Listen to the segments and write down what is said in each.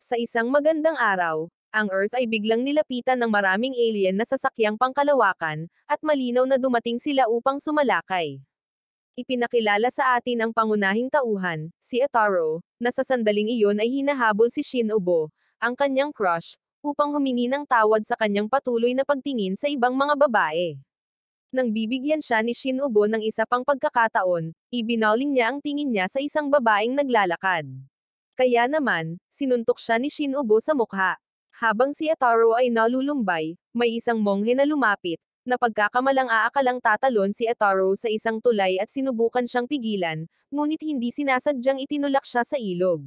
Sa isang magandang araw, ang Earth ay biglang nilapitan ng maraming alien na sasakyang pangkalawakan, at malinaw na dumating sila upang sumalakay. Ipinakilala sa atin ang pangunahing tauhan, si Ataro, na sa sandaling iyon ay hinahabol si Shinobu, ang kanyang crush, upang humingi ng tawad sa kanyang patuloy na pagtingin sa ibang mga babae. Nang bibigyan siya ni Shinobu ng isa pang pagkakataon, ibinaling niya ang tingin niya sa isang babaeng naglalakad. Kaya naman, sinuntok siya ni Shinobu sa mukha. Habang si Ataro ay nalulumbay, may isang monghe na lumapit, na pagkakamalang aakalang tatalon si Ataro sa isang tulay at sinubukan siyang pigilan, ngunit hindi sinasadyang itinulak siya sa ilog.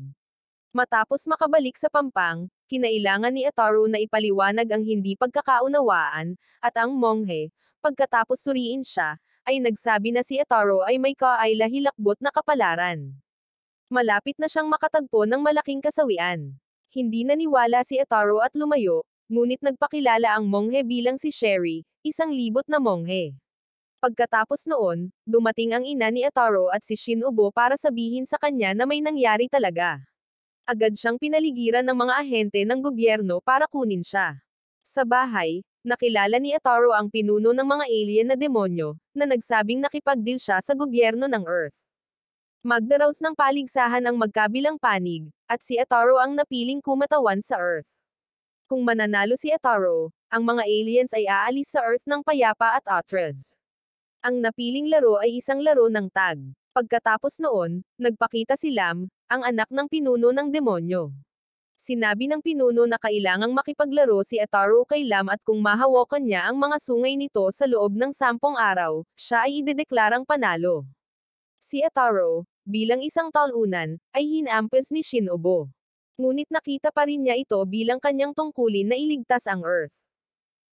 Matapos makabalik sa pampang, kinailangan ni Ataro na ipaliwanag ang hindi pagkakaunawaan, at ang monghe, pagkatapos suriin siya, ay nagsabi na si Ataro ay may kaila-hilakbot na kapalaran. Malapit na siyang makatagpo ng malaking kasawian. Hindi naniwala si Ataro at lumayo, ngunit nagpakilala ang monghe bilang si Sherry, isang libot na monghe. Pagkatapos noon, dumating ang ina ni Ataro at si Shinobu para sabihin sa kanya na may nangyari talaga. Agad siyang pinaligiran ng mga ahente ng gobyerno para kunin siya. Sa bahay, nakilala ni Ataro ang pinuno ng mga alien na demonyo, na nagsabing nakipagdeal siya sa gobyerno ng Earth. Magdaraos ng paligsahan ang magkabilang panig, at si Ataro ang napiling kumatawan sa Earth. Kung mananalo si Ataro, ang mga aliens ay aalis sa Earth ng payapa at atras. Ang napiling laro ay isang laro ng tag. Pagkatapos noon, nagpakita si Lam, ang anak ng pinuno ng demonyo. Sinabi ng pinuno na kailangang makipaglaro si Ataro kay Lam at kung mahawakan niya ang mga sungay nito sa loob ng 10 araw, siya ay idedeklarang panalo. Si Ataro, bilang isang talunan, ay hinampas ni Shinobu. Ngunit nakita pa rin niya ito bilang kanyang tungkulin na iligtas ang Earth.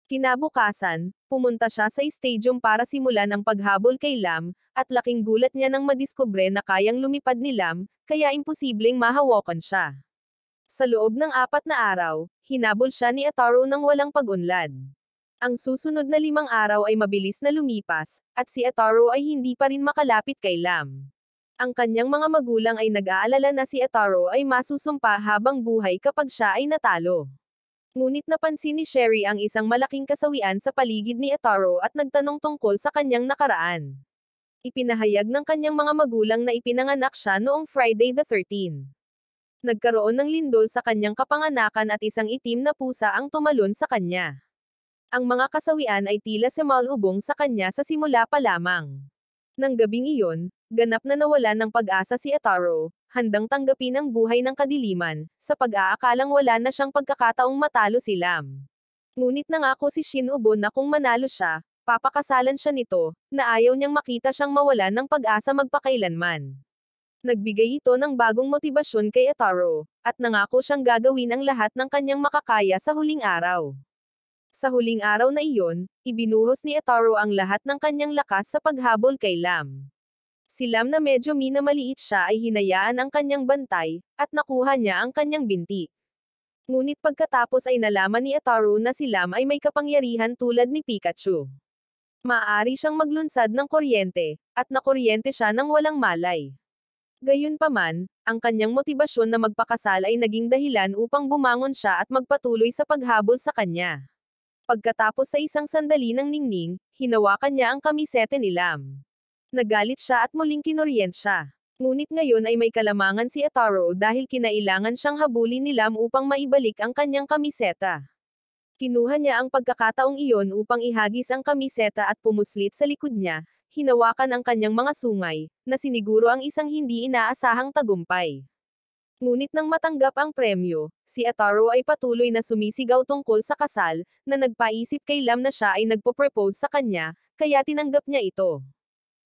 Kinabukasan, pumunta siya sa stadium para simulan ang paghabol kay Lam, at laking gulat niya nang madiskubre na kayang lumipad ni Lam, kaya imposibleng mahawakan siya. Sa loob ng 4 na araw, hinabol siya ni Ataro nang walang pag-unlad. Ang susunod na 5 araw ay mabilis na lumipas, at si Ataro ay hindi pa rin makalapit kay Lam. Ang kanyang mga magulang ay nag-aalala na si Ataro ay masusumpa habang buhay kapag siya ay natalo. Ngunit napansin ni Sherry ang isang malaking kasawian sa paligid ni Ataro at nagtanong tungkol sa kanyang nakaraan. Ipinahayag ng kanyang mga magulang na ipinanganak siya noong Friday the 13th. Nagkaroon ng lindol sa kanyang kapanganakan at isang itim na pusa ang tumalon sa kanya. Ang mga kasawian ay tila sumalubong sa kanya sa simula pa lamang. Nang gabing iyon, ganap na nawalan ng pag-asa si Ataro, handang tanggapin ang buhay ng kadiliman, sa pag-aakalang wala na siyang pagkakataong matalo si Lam. Ngunit nangako si Shinobu na kung manalo siya, papakasalan siya nito, na ayaw niyang makita siyang mawalan ng pag-asa magpakailanman. Nagbigay ito ng bagong motibasyon kay Ataro, at nangako siyang gagawin ang lahat ng kanyang makakaya sa huling araw. Sa huling araw na iyon, ibinuhos ni Ataro ang lahat ng kanyang lakas sa paghabol kay Lam. Si Lam na medyo minamaliit siya ay hinayaan ang kanyang bantay, at nakuha niya ang kanyang binti. Ngunit pagkatapos ay nalaman ni Ataro na si Lam ay may kapangyarihan tulad ni Pikachu. Maaari siyang maglunsad ng kuryente, at nakuryente siya nang walang malay. Gayunpaman, ang kanyang motibasyon na magpakasal ay naging dahilan upang bumangon siya at magpatuloy sa paghabol sa kanya. Pagkatapos sa isang sandali ng ningning, hinawakan niya ang kamisete ni Lam. Nagalit siya at muling kinuryent siya. Ngunit ngayon ay may kalamangan si Ataro dahil kinailangan siyang habulin ni Lam upang maibalik ang kanyang kamiseta. Kinuha niya ang pagkakataong iyon upang ihagis ang kamiseta at pumuslit sa likod niya, hinawakan ang kanyang mga sungay, na siniguro ang isang hindi inaasahang tagumpay. Ngunit nang matanggap ang premyo, si Ataro ay patuloy na sumisigaw tungkol sa kasal, na nagpaisip kay Lam na siya ay nagpo-propose sa kanya, kaya tinanggap niya ito.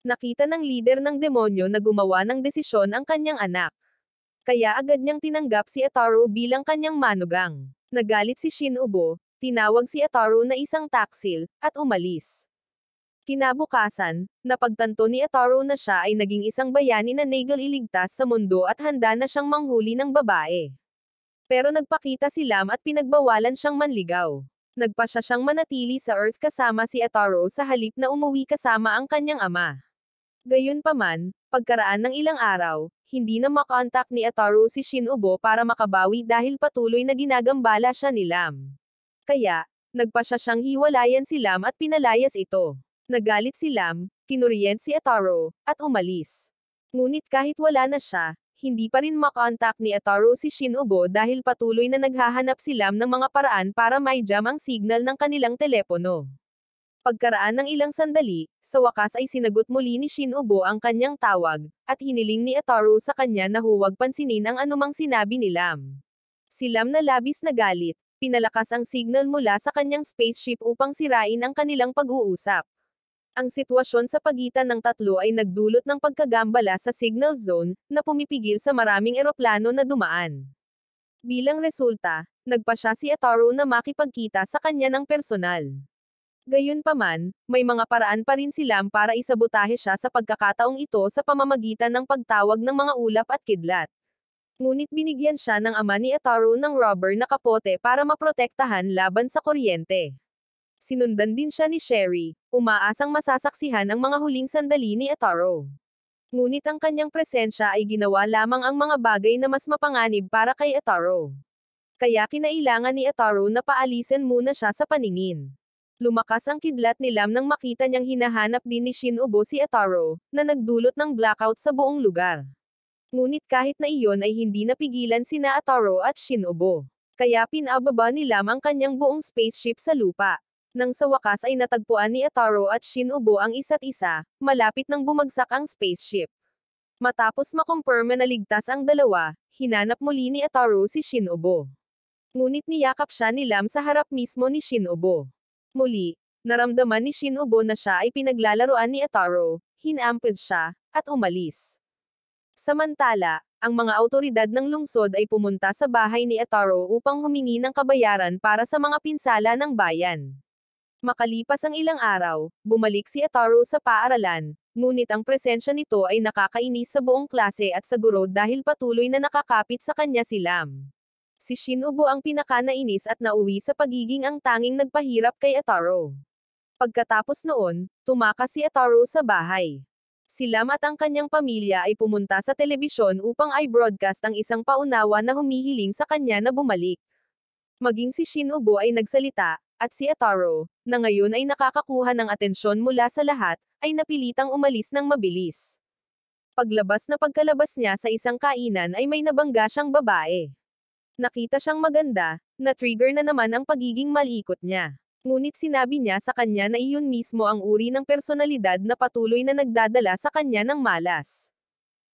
Nakita ng lider ng demonyo na gumawa ng desisyon ang kanyang anak. Kaya agad niyang tinanggap si Ataro bilang kanyang manugang. Nagalit si Shinobu, tinawag si Ataro na isang taksil, at umalis. Kinabukasan, napagtanto ni Ataro na siya ay naging isang bayani na naging iligtas sa mundo at handa na siyang manghuli ng babae. Pero nagpakita si Lam at pinagbawalan siyang manligaw. Nagpasya siyang manatili sa Earth kasama si Ataro sa halip na umuwi kasama ang kanyang ama. Gayunpaman, pagkaraan ng ilang araw, hindi na makontak ni Ataru si Shinobu para makabawi dahil patuloy na ginagambala siya ni Lam. Kaya, nagpasya siyang hiwalayan si Lam at pinalayas ito. Nagalit si Lam, kinuryent si Ataru, at umalis. Ngunit kahit wala na siya, hindi pa rin makontak ni Ataru si Shinobu dahil patuloy na naghahanap si Lam ng mga paraan para mai-jam ang signal ng kanilang telepono. Pagkaraan ng ilang sandali, sa wakas ay sinagot muli ni Shinobu ang kanyang tawag, at hiniling ni Ataru sa kanya na huwag pansinin ang anumang sinabi ni Lam. Si Lam na labis na galit, pinalakas ang signal mula sa kanyang spaceship upang sirain ang kanilang pag-uusap. Ang sitwasyon sa pagitan ng tatlo ay nagdulot ng pagkagambala sa signal zone, na pumipigil sa maraming eroplano na dumaan. Bilang resulta, nagpasya si Ataru na makipagkita sa kanya ng personal. Gayunpaman, may mga paraan pa rin si Lam para isabotahe siya sa pagkakataong ito sa pamamagitan ng pagtawag ng mga ulap at kidlat. Ngunit binigyan siya ng ama ni Ataru ng rubber na kapote para maprotektahan laban sa kuryente. Sinundan din siya ni Sherry, umaasang masasaksihan ang mga huling sandali ni Ataru. Ngunit ang kanyang presensya ay ginawa lamang ang mga bagay na mas mapanganib para kay Ataru. Kaya kinailangan ni Ataru na paalisin muna siya sa paningin. Lumakas ang kidlat ni Lam nang makita niyang hinahanap din ni Shinobu si Ataru, na nagdulot ng blackout sa buong lugar. Ngunit kahit na iyon ay hindi napigilan sina Ataru at Shinobu. Kaya pinababa ni Lam ang kanyang buong spaceship sa lupa. Nang sa wakas ay natagpuan ni Ataru at Shinobu ang isa't isa, malapit nang bumagsak ang spaceship. Matapos makumpirma na ligtas ang dalawa, hinanap muli ni Ataru si Shinobu. Ngunit niyakap siya ni Lam sa harap mismo ni Shinobu. Muli, naramdaman ni Shinobu na siya ay pinaglalaroan ni Ataru, hinampid siya, at umalis. Samantala, ang mga awtoridad ng lungsod ay pumunta sa bahay ni Ataru upang humingi ng kabayaran para sa mga pinsala ng bayan. Makalipas ang ilang araw, bumalik si Ataru sa paaralan, ngunit ang presensya nito ay nakakainis sa buong klase at sa guro dahil patuloy na nakakapit sa kanya si Lam. Si Shinobu ang pinakanainis at nauwi sa pagiging ang tanging nagpahirap kay Ataru. Pagkatapos noon, tumakas si Ataru sa bahay. Si Lam at ang kanyang pamilya ay pumunta sa telebisyon upang i-broadcast ang isang paunawa na humihiling sa kanya na bumalik. Maging si Shinobu ay nagsalita, at si Ataru, na ngayon ay nakakakuha ng atensyon mula sa lahat, ay napilitang umalis ng mabilis. Pagkalabas niya sa isang kainan ay may nabangga siyang babae. Nakita siyang maganda, na-trigger na naman ang pagiging malikot niya. Ngunit sinabi niya sa kanya na iyon mismo ang uri ng personalidad na patuloy na nagdadala sa kanya ng malas.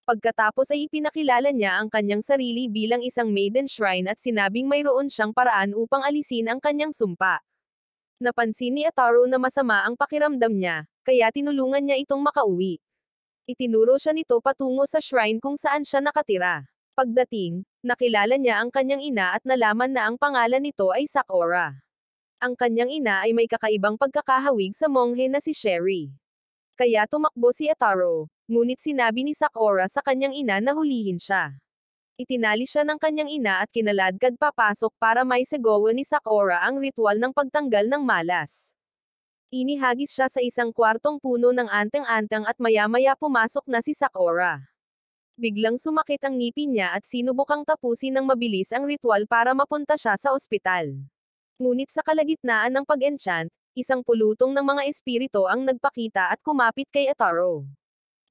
Pagkatapos ay ipinakilala niya ang kanyang sarili bilang isang maiden shrine at sinabing mayroon siyang paraan upang alisin ang kanyang sumpa. Napansin ni Ataru na masama ang pakiramdam niya, kaya tinulungan niya itong makauwi. Itinuro siya nito patungo sa shrine kung saan siya nakatira. Pagdating, nakilala niya ang kanyang ina at nalaman na ang pangalan nito ay Sakura. Ang kanyang ina ay may kakaibang pagkakahawig sa monghe na si Sherry. Kaya tumakbo si Ataru, ngunit sinabi ni Sakura sa kanyang ina na hulihin siya. Itinali siya ng kanyang ina at kinaladkad papasok para maisegawa ni Sakura ang ritual ng pagtanggal ng malas. Inihagis siya sa isang kwartong puno ng anteng-anteng at maya-maya pumasok na si Sakura. Biglang sumakit ang ngipin niya at sinubukang tapusin ng mabilis ang ritual para mapunta siya sa ospital. Ngunit sa kalagitnaan ng pag-enchant, isang pulutong ng mga espiritu ang nagpakita at kumapit kay Ataru.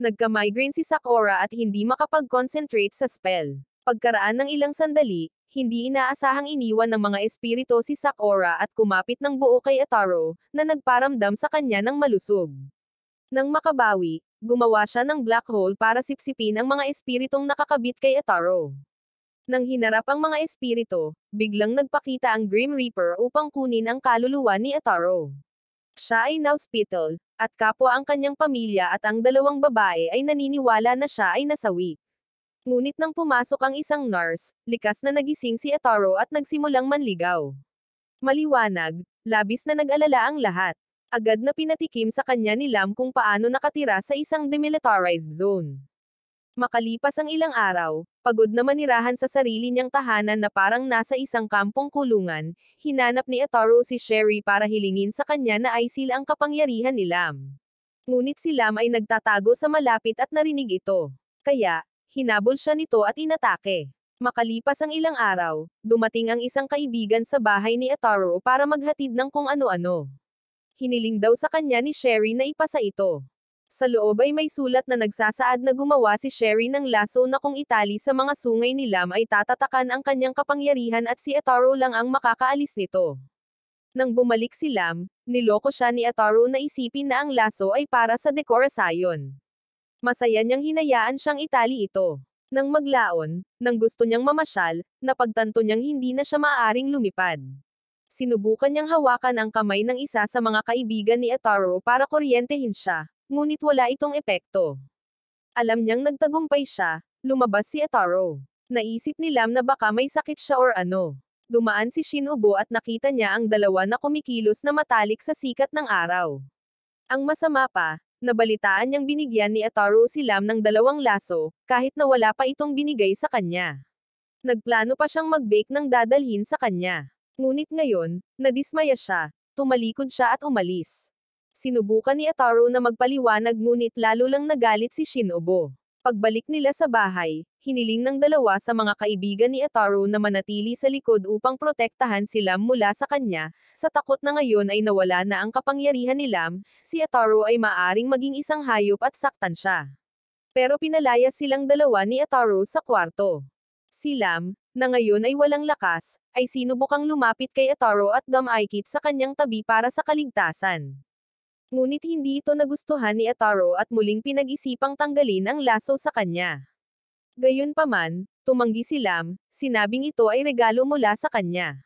Nagka-migraine si Sakura at hindi makapag-concentrate sa spell. Pagkaraan ng ilang sandali, hindi inaasahang iniwan ng mga espiritu si Sakura at kumapit ng buo kay Ataru, na nagparamdam sa kanya ng malusog. Nang makabawi, gumawa siya ng black hole para sipsipin ang mga espiritong nakakabit kay Ataru. Nang hinarap ang mga espiritu, biglang nagpakita ang Grim Reaper upang kunin ang kaluluwa ni Ataru. Siya ay na-hospital, at kapwa ang kanyang pamilya at ang dalawang babae ay naniniwala na siya ay nasawi. Ngunit nang pumasok ang isang nurse, likas na nagising si Ataru at nagsimulang manligaw. Maliwanag, labis na nag-alala ang lahat. Agad na pinatikim sa kanya ni Lam kung paano nakatira sa isang demilitarized zone. Makalipas ang ilang araw, pagod na manirahan sa sarili niyang tahanan na parang nasa isang kampong kulungan, hinanap ni Ataru si Sherry para hilingin sa kanya na aisil ang kapangyarihan ni Lam. Ngunit si Lam ay nagtatago sa malapit at narinig ito. Kaya, Hinabol siya nito at inatake. Makalipas ang ilang araw, dumating ang isang kaibigan sa bahay ni Ataro para maghatid ng kung ano-ano. Hiniling daw sa kanya ni Sherry na ipasa ito. Sa loob ay may sulat na nagsasaad na gumawa si Sherry ng laso na kung itali sa mga sungay ni Lam ay tatatakan ang kanyang kapangyarihan at si Ataro lang ang makakaalis nito. Nang bumalik si Lam, niloko siya ni Ataro na isipin na ang laso ay para sa dekorasyon. Masaya niyang hinayaan siyang itali ito. Nang maglaon, nang gusto niyang mamasyal, napagtanto niyang hindi na siya maaaring lumipad. Sinubukan niyang hawakan ang kamay ng isa sa mga kaibigan ni Ataro para kuryentehin siya, ngunit wala itong epekto. Alam niyang nagtagumpay siya, lumabas si Ataro. Naisip ni Lam na baka may sakit siya or ano. Dumaan si Shinobu at nakita niya ang dalawa na kumikilos na matalik sa sikat ng araw. Ang masama pa, nabalitaan niyang binigyan ni Ataro si Lam ng 2 laso, kahit na wala pa itong binigay sa kanya. Nagplano pa siyang mag-bake ng dadalhin sa kanya. Ngunit ngayon, nadismaya siya, tumalikod siya at umalis. Sinubukan ni Ataro na magpaliwanag ngunit lalo lang nagalit si Shinobu. Pagbalik nila sa bahay, hiniling ng dalawa sa mga kaibigan ni Ataro na manatili sa likod upang protektahan si Lam mula sa kanya, sa takot na ngayon ay nawala na ang kapangyarihan ni Lam, si Ataro ay maaring maging isang hayop at saktan siya. Pero pinalaya silang dalawa ni Ataro sa kwarto. Si Lam, na ngayon ay walang lakas, ay sinubukang lumapit kay Ataro at dumaikit sa kanyang tabi para sa kaligtasan. Ngunit hindi ito nagustuhan ni Ataro at muling pinag-isipang tanggalin ang laso sa kanya. Gayunpaman, tumanggi si Lam, sinabing ito ay regalo mula sa kanya.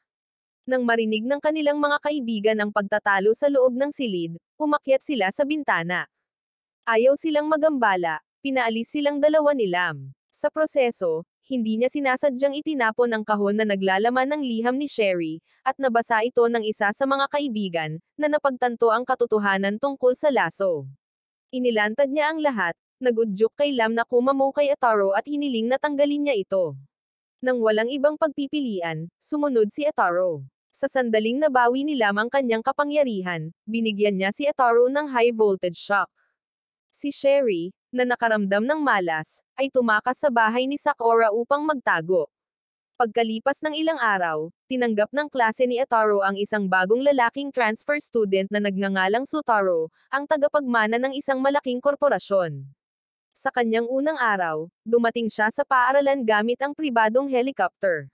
Nang marinig ng kanilang mga kaibigan ang pagtatalo sa loob ng silid, umakyat sila sa bintana. Ayaw silang magambala, pinaalis silang dalawa ni Lam. Sa proseso, hindi niya sinasadyang itinapon ang kahon na naglalaman ng liham ni Sherry, at nabasa ito ng isa sa mga kaibigan, na napagtanto ang katotohanan tungkol sa laso. Inilantad niya ang lahat, nagudyok kay Lam na kumamo kay Ataro at hiniling na tanggalin niya ito. Nang walang ibang pagpipilian, sumunod si Ataro. Sa sandaling nabawi ni Lam ang kanyang kapangyarihan, binigyan niya si Ataro ng high voltage shock. Si Sherry, na nakaramdam ng malas, ay tumakas sa bahay ni Sakura upang magtago. Pagkalipas ng ilang araw, tinanggap ng klase ni Ataro ang isang bagong lalaking transfer student na nagngangalang Sutaro, ang tagapagmana ng isang malaking korporasyon. Sa kanyang unang araw, dumating siya sa paaralan gamit ang pribadong helicopter.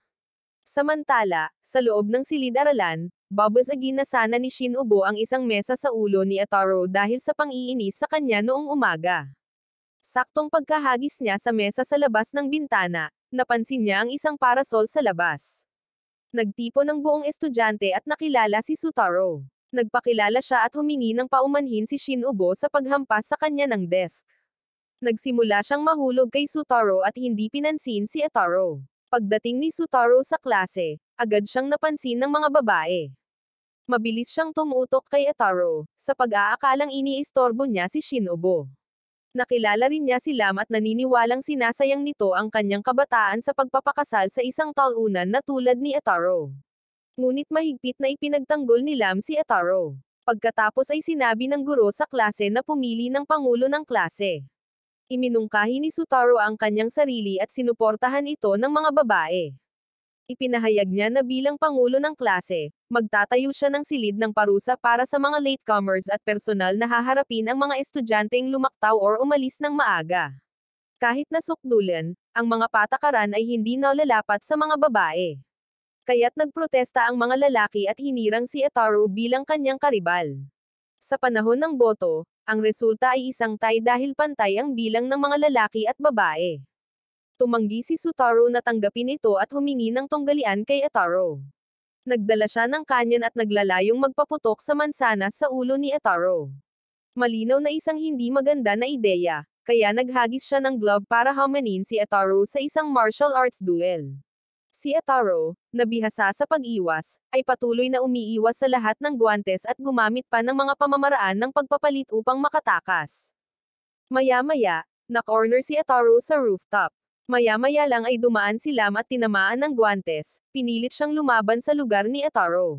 Samantala, sa loob ng silid-aralan, babasagin na sana ni Shinobu ang isang mesa sa ulo ni Ataro dahil sa pang-iinis sa kanya noong umaga. Saktong pagkahagis niya sa mesa sa labas ng bintana, napansin niya ang isang parasol sa labas. Nagtipon ng buong estudyante at nakilala si Sutaro. Nagpakilala siya at humingi ng paumanhin si Shinobu sa paghampas sa kanya ng desk. Nagsimula siyang mahulog kay Sutaro at hindi pinansin si Ataro. Pagdating ni Sutaro sa klase, agad siyang napansin ng mga babae. Mabilis siyang tumutok kay Ataro, sa pag-aakalang iniistorbo niya si Shinobu. Nakilala rin niya si Lam at naniniwalang sinasayang nito ang kanyang kabataan sa pagpapakasal sa isang talunan na tulad ni Ataro. Ngunit mahigpit na ipinagtanggol ni Lam si Ataro. Pagkatapos ay sinabi ng guro sa klase na pumili ng pangulo ng klase. Iminungkahi ni Sutaro ang kanyang sarili at sinuportahan ito ng mga babae. Ipinahayag niya na bilang pangulo ng klase, magtatayo siya ng silid ng parusa para sa mga latecomers at personal na haharapin ang mga estudyanteng lumaktaw or umalis ng maaga. Kahit nasukdulan, ang mga patakaran ay hindi nalalapat sa mga babae. Kaya't nagprotesta ang mga lalaki at hinirang si Ataro bilang kanyang karibal. Sa panahon ng boto, ang resulta ay isang tie dahil pantay ang bilang ng mga lalaki at babae. Tumanggi si Sutaro na tanggapin ito at humingi ng tunggalian kay Ataro. Nagdala siya ng kanyan at naglalayong magpaputok sa mansanas sa ulo ni Ataro. Malinaw na isang hindi maganda na ideya, kaya naghagis siya ng glove para hamanin si Ataro sa isang martial arts duel. Si Ataro, na bihasa sa pag-iwas, ay patuloy na umiiwas sa lahat ng guwantes at gumamit pa ng mga pamamaraan ng pagpapalit upang makatakas. Maya-maya, na-corner si Ataro sa rooftop. Maya-maya lang ay dumaan si Lam at tinamaan ng guwantes, pinilit siyang lumaban sa lugar ni Ataro.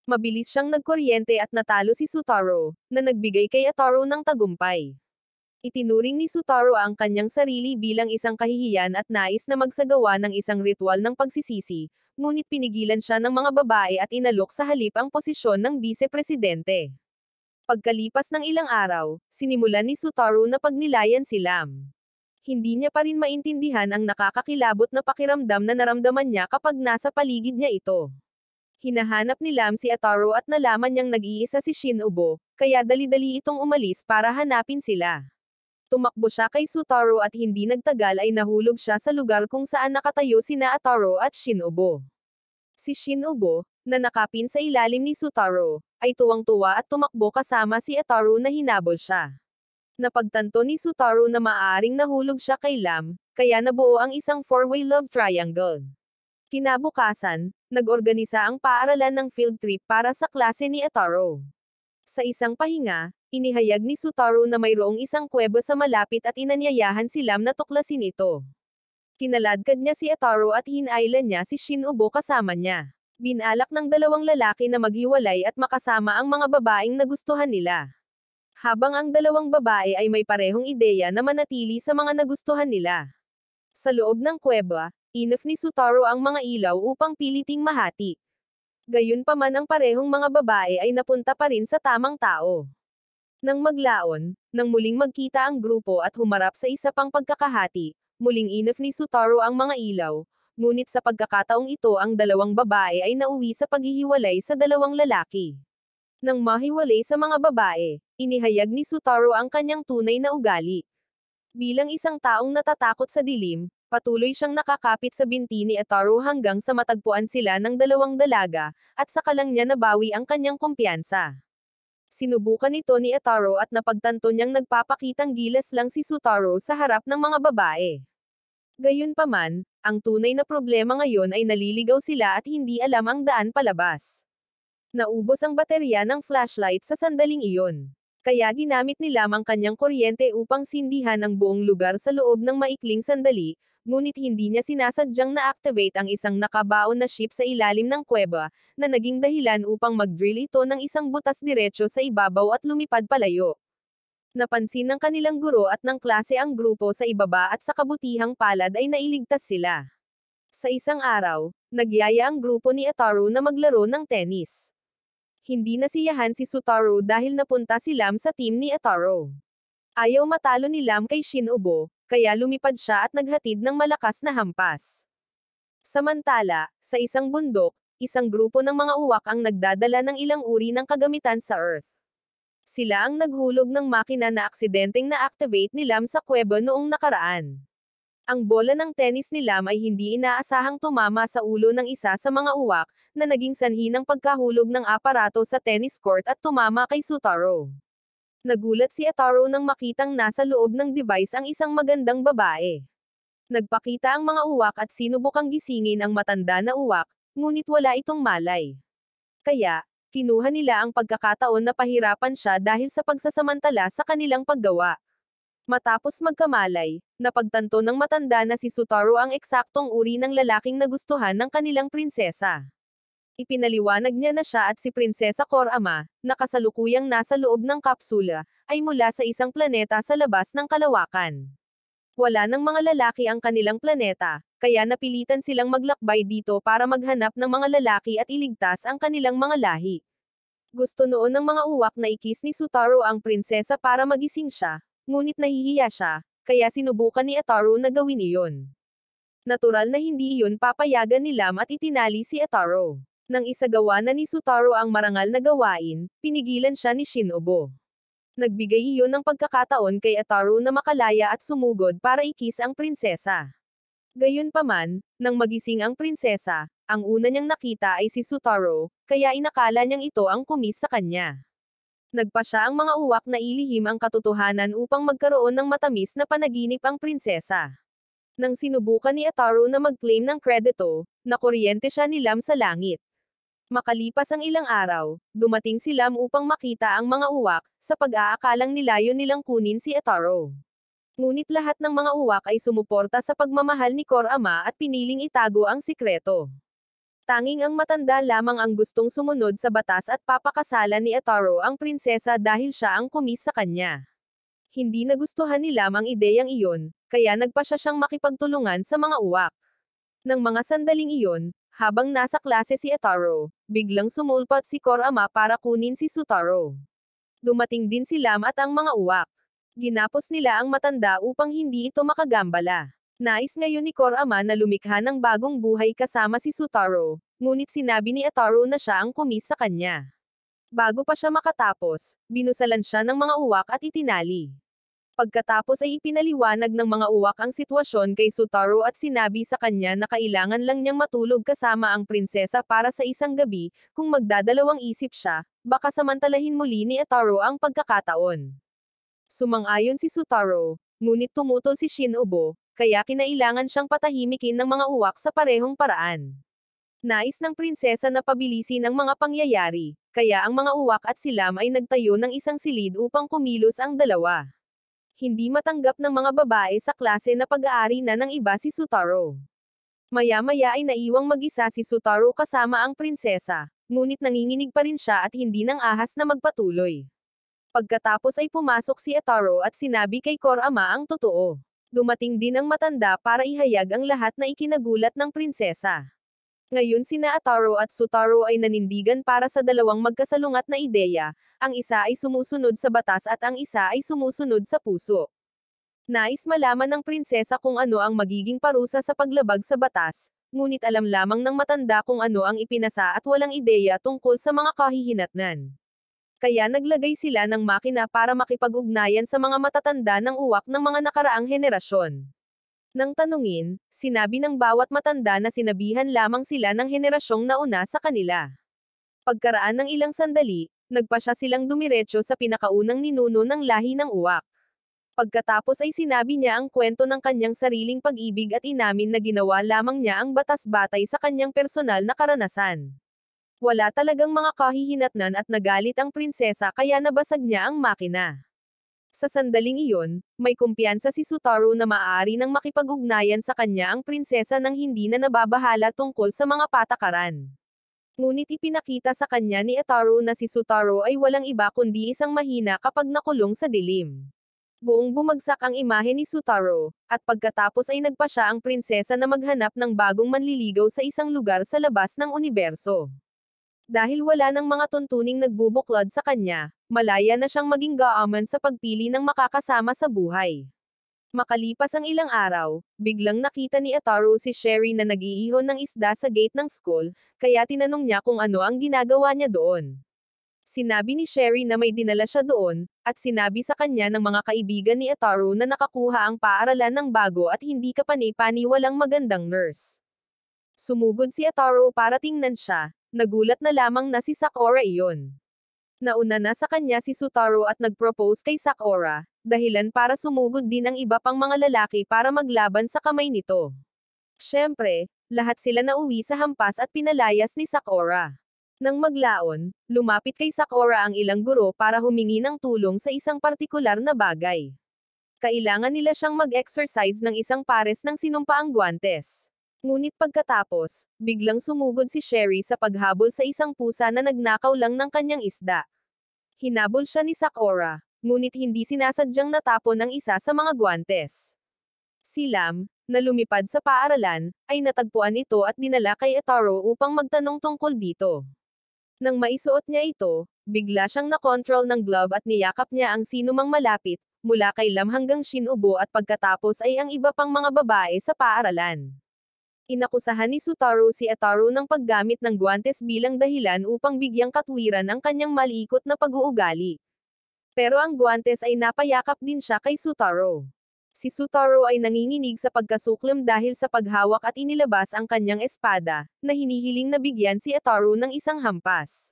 Mabilis siyang nagkuryente at natalo si Sutaro, na nagbigay kay Ataro ng tagumpay. Itinuring ni Sutaro ang kanyang sarili bilang isang kahihiyan at nais na magsagawa ng isang ritual ng pagsisisi, ngunit pinigilan siya ng mga babae at inalok sa halip ang posisyon ng vice-presidente. Pagkalipas ng ilang araw, sinimulan ni Sutaro na pagnilayan si Lam. Hindi niya pa rin maintindihan ang nakakakilabot na pakiramdam na naramdaman niya kapag nasa paligid niya ito. Hinahanap ni Lam si Ataro at nalaman niyang nag-iisa si Shinobu, kaya dali-dali itong umalis para hanapin sila. Tumakbo siya kay Sutaro at hindi nagtagal ay nahulog siya sa lugar kung saan nakatayo sina Ataro at Shinobu. Si Shinobu, na nakapin sa ilalim ni Sutaro, ay tuwang-tuwa at tumakbo kasama si Ataro na hinabol siya. Napagtanto ni Sutaro na maaaring nahulog siya kay Lam, kaya nabuo ang isang four-way love triangle. Kinabukasan, nag-organisa ang paaralan ng field trip para sa klase ni Ataro. Sa isang pahinga, inihayag ni Sutaro na mayroong isang kuweba sa malapit at inanyayahan si Lam na tuklasin ito. Kinaladkad niya si Ataro at hinailan niya si Shinobu kasama niya. Binalak ng dalawang lalaki na maghiwalay at makasama ang mga babaeng nagustuhan nila. Habang ang dalawang babae ay may parehong ideya na manatili sa mga nagustuhan nila. Sa loob ng kuweba, inoff ni Sutaro ang mga ilaw upang piliting mahati. Gayunpaman ang parehong mga babae ay napunta pa rin sa tamang tao. Nang maglaon, nang muling magkita ang grupo at humarap sa isa pang pagkakahati, muling inoff ni Sutaro ang mga ilaw, ngunit sa pagkakataong ito ang dalawang babae ay nauwi sa paghihiwalay sa dalawang lalaki. Nang mahiwalay sa mga babae, inihayag ni Sutaro ang kanyang tunay na ugali. Bilang isang taong natatakot sa dilim, patuloy siyang nakakapit sa binti ni Ataro hanggang sa matagpuan sila ng dalawang dalaga, at saka lang niya nabawi ang kanyang kumpiyansa. Sinubukan ito ni Ataro at napagtanto niyang nagpapakitang gilas lang si Sutaro sa harap ng mga babae. Gayunpaman, ang tunay na problema ngayon ay naliligaw sila at hindi alam ang daan palabas. Naubos ang baterya ng flashlight sa sandaling iyon. Kaya ginamit ni Lam ang kanyang kuryente upang sindihan ang buong lugar sa loob ng maikling sandali, ngunit hindi niya sinasadyang na-activate ang isang nakabaon na ship sa ilalim ng kuweba, na naging dahilan upang mag-drill ito ng isang butas diretso sa ibabaw at lumipad palayo. Napansin ng kanilang guro at ng klase ang grupo sa ibaba at sa kabutihang palad ay nailigtas sila. Sa isang araw, nagyaya ang grupo ni Ataro na maglaro ng tennis. Hindi nasiyahan si Sutaro dahil napunta si Lam sa team ni Ataro. Ayaw matalo ni Lam kay Shinobu, kaya lumipad siya at naghatid ng malakas na hampas. Samantala, sa isang bundok, isang grupo ng mga uwak ang nagdadala ng ilang uri ng kagamitan sa Earth. Sila ang naghulog ng makina na aksidenteng na-activate ni Lam sa kuweba noong nakaraan. Ang bola ng tennis ni Lam ay hindi inaasahang tumama sa ulo ng isa sa mga uwak, na naging sanhi ng pagkahulog ng aparato sa tennis court at tumama kay Sutaro. Nagulat si Ataro nang makitang nasa loob ng device ang isang magandang babae. Nagpakita ang mga uwak at sinubukang gisingin ang matanda na uwak, ngunit wala itong malay. Kaya, kinuha nila ang pagkakataon na pahirapan siya dahil sa pagsasamantala sa kanilang paggawa. Matapos magkamalay, napagtanto ng matanda na si Sutaro ang eksaktong uri ng lalaking nagustuhan ng kanilang prinsesa. Ipinaliwanag niya na siya at si Prinsesa Korama, na kasalukuyang nasa loob ng kapsula, ay mula sa isang planeta sa labas ng kalawakan. Wala ng mga lalaki ang kanilang planeta, kaya napilitan silang maglakbay dito para maghanap ng mga lalaki at iligtas ang kanilang mga lahi. Gusto noon ng mga uwak na ikis ni Sutaro ang prinsesa para magising siya, ngunit nahihiya siya, kaya sinubukan ni Ataro na gawin iyon. Natural na hindi iyon papayagan ni Lam at itinali si Ataro. Nang isagawa na ni Sutaro ang marangal na gawain, pinigilan siya ni Shinobu. Nagbigay iyon ng pagkakataon kay Ataro na makalaya at sumugod para ikis ang prinsesa. Gayunpaman, nang magising ang prinsesa, ang una niyang nakita ay si Sutaro, kaya inakala niyang ito ang kumis sa kanya. Nagpa siya ang mga uwak na ilihim ang katotohanan upang magkaroon ng matamis na panaginip ang prinsesa. Nang sinubukan ni Ataro na mag-claim ng kredito, nakuryente siya ni Lam sa langit. Makalipas ang ilang araw, dumating si Lam upang makita ang mga uwak, sa pag-aakalang nilayon nilang kunin si Ataro. Ngunit lahat ng mga uwak ay sumuporta sa pagmamahal ni Korama at piniling itago ang sikreto. Tanging ang matanda lamang ang gustong sumunod sa batas at papakasalan ni Ataro ang prinsesa dahil siya ang kumis sa kanya. Hindi nagustuhan ni Lam ang ideyang iyon, kaya nagpa siya siyang makipagtulungan sa mga uwak. Nang mga sandaling iyon, habang nasa klase si Ataro, biglang sumulpat si Kurama para kunin si Sutaro. Dumating din si Lam at ang mga uwak. Ginapos nila ang matanda upang hindi ito makagambala. Nais ngayon ni Kurama na lumikha ng bagong buhay kasama si Sutaro, ngunit sinabi ni Ataro na siya ang kumis sa kanya. Bago pa siya makatapos, binusalan siya ng mga uwak at itinali. Pagkatapos ay ipinaliwanag ng mga uwak ang sitwasyon kay Sutaro at sinabi sa kanya na kailangan lang niyang matulog kasama ang prinsesa para sa isang gabi, kung magdadalawang isip siya, baka samantalahin muli ni Ataro ang pagkakataon. Sumang-ayon si Sutaro, ngunit tumutol si Shinobu, kaya kinailangan siyang patahimikin ng mga uwak sa parehong paraan. Nais ng prinsesa na pabilisin ang mga pangyayari, kaya ang mga uwak at si Lam ay nagtayo ng isang silid upang kumilos ang dalawa. Hindi matanggap ng mga babae sa klase na pag-aari na ng iba si Sutaro. Maya-maya ay naiwang mag-isa si Sutaro kasama ang prinsesa, ngunit nanginginig pa rin siya at hindi nang ahas na magpatuloy. Pagkatapos ay pumasok si Ataro at sinabi kay Kurama ang totoo. Dumating din ang matanda para ihayag ang lahat na ikinagulat ng prinsesa. Ngayon sina Ataro at Sutaro ay nanindigan para sa dalawang magkasalungat na ideya, ang isa ay sumusunod sa batas at ang isa ay sumusunod sa puso. Nais malaman ng prinsesa kung ano ang magiging parusa sa paglabag sa batas, ngunit alam lamang ng matanda kung ano ang ipinasa at walang ideya tungkol sa mga kahihinatnan. Kaya naglagay sila ng makina para makipag-ugnayan sa mga matatanda ng uwak ng mga nakaraang henerasyon. Nang tanungin, sinabi ng bawat matanda na sinabihan lamang sila ng henerasyong nauna sa kanila. Pagkaraan ng ilang sandali, nagpa siya silang dumiretso sa pinakaunang ninuno ng lahi ng uwak. Pagkatapos ay sinabi niya ang kwento ng kanyang sariling pag-ibig at inamin na ginawa lamang niya ang batas batay sa kanyang personal na karanasan. Wala talagang mga kahihinatnan at nagalit ang prinsesa kaya nabasag niya ang makina. Sa sandaling iyon, may kumpiyansa si Sutaro na maaari nang makipag-ugnayan sa kanya ang prinsesa nang hindi na nababahala tungkol sa mga patakaran. Ngunit ipinakita sa kanya ni Ataro na si Sutaro ay walang iba kundi isang mahina kapag nakulong sa dilim. Buong bumagsak ang imahe ni Sutaro, at pagkatapos ay nagpa siya ang prinsesa na maghanap ng bagong manliligaw sa isang lugar sa labas ng universo. Dahil wala ng mga tuntuning nagbubuklod sa kanya, malaya na siyang maging gaaman sa pagpili ng makakasama sa buhay. Makalipas ang ilang araw, biglang nakita ni Ataro si Sherry na nag-iihon ng isda sa gate ng school, kaya tinanong niya kung ano ang ginagawa niya doon. Sinabi ni Sherry na may dinala siya doon, at sinabi sa kanya ng mga kaibigan ni Ataro na nakakuha ang paaralan ng bago at hindi kapani-pani walang magandang nurse. Sumugod si Ataro para tingnan siya, nagulat na lamang na si Sakura iyon. Nauna na sa kanya si Sutaro at nag-propose kay Sakura, dahilan para sumugod din ang iba pang mga lalaki para maglaban sa kamay nito. Siyempre, lahat sila nauwi sa hampas at pinalayas ni Sakura. Nang maglaon, lumapit kay Sakura ang ilang guro para humingi ng tulong sa isang partikular na bagay. Kailangan nila siyang mag-exercise ng isang pares ng sinumpaang guwantes. Ngunit pagkatapos, biglang sumugod si Sherry sa paghabol sa isang pusa na nagnakaw lang ng kanyang isda. Hinabol siya ni Sakura, ngunit hindi sinasadyang natapon ang isa sa mga guwantes. Si Lam, na lumipad sa paaralan, ay natagpuan ito at dinala kay Ataro upang magtanong tungkol dito. Nang maisuot niya ito, bigla siyang nakontrol ng glove at niyakap niya ang sinumang malapit, mula kay Lam hanggang Shinobu at pagkatapos ay ang iba pang mga babae sa paaralan. Inakusahan ni Sutaro si Ataro ng paggamit ng guwantes bilang dahilan upang bigyang katwiran ang kanyang malikot na pag-uugali. Pero ang guwantes ay napayakap din siya kay Sutaro. Si Sutaro ay nanginginig sa pagkasuklam dahil sa paghawak at inilabas ang kanyang espada, na hinihiling na bigyan si Ataro ng isang hampas.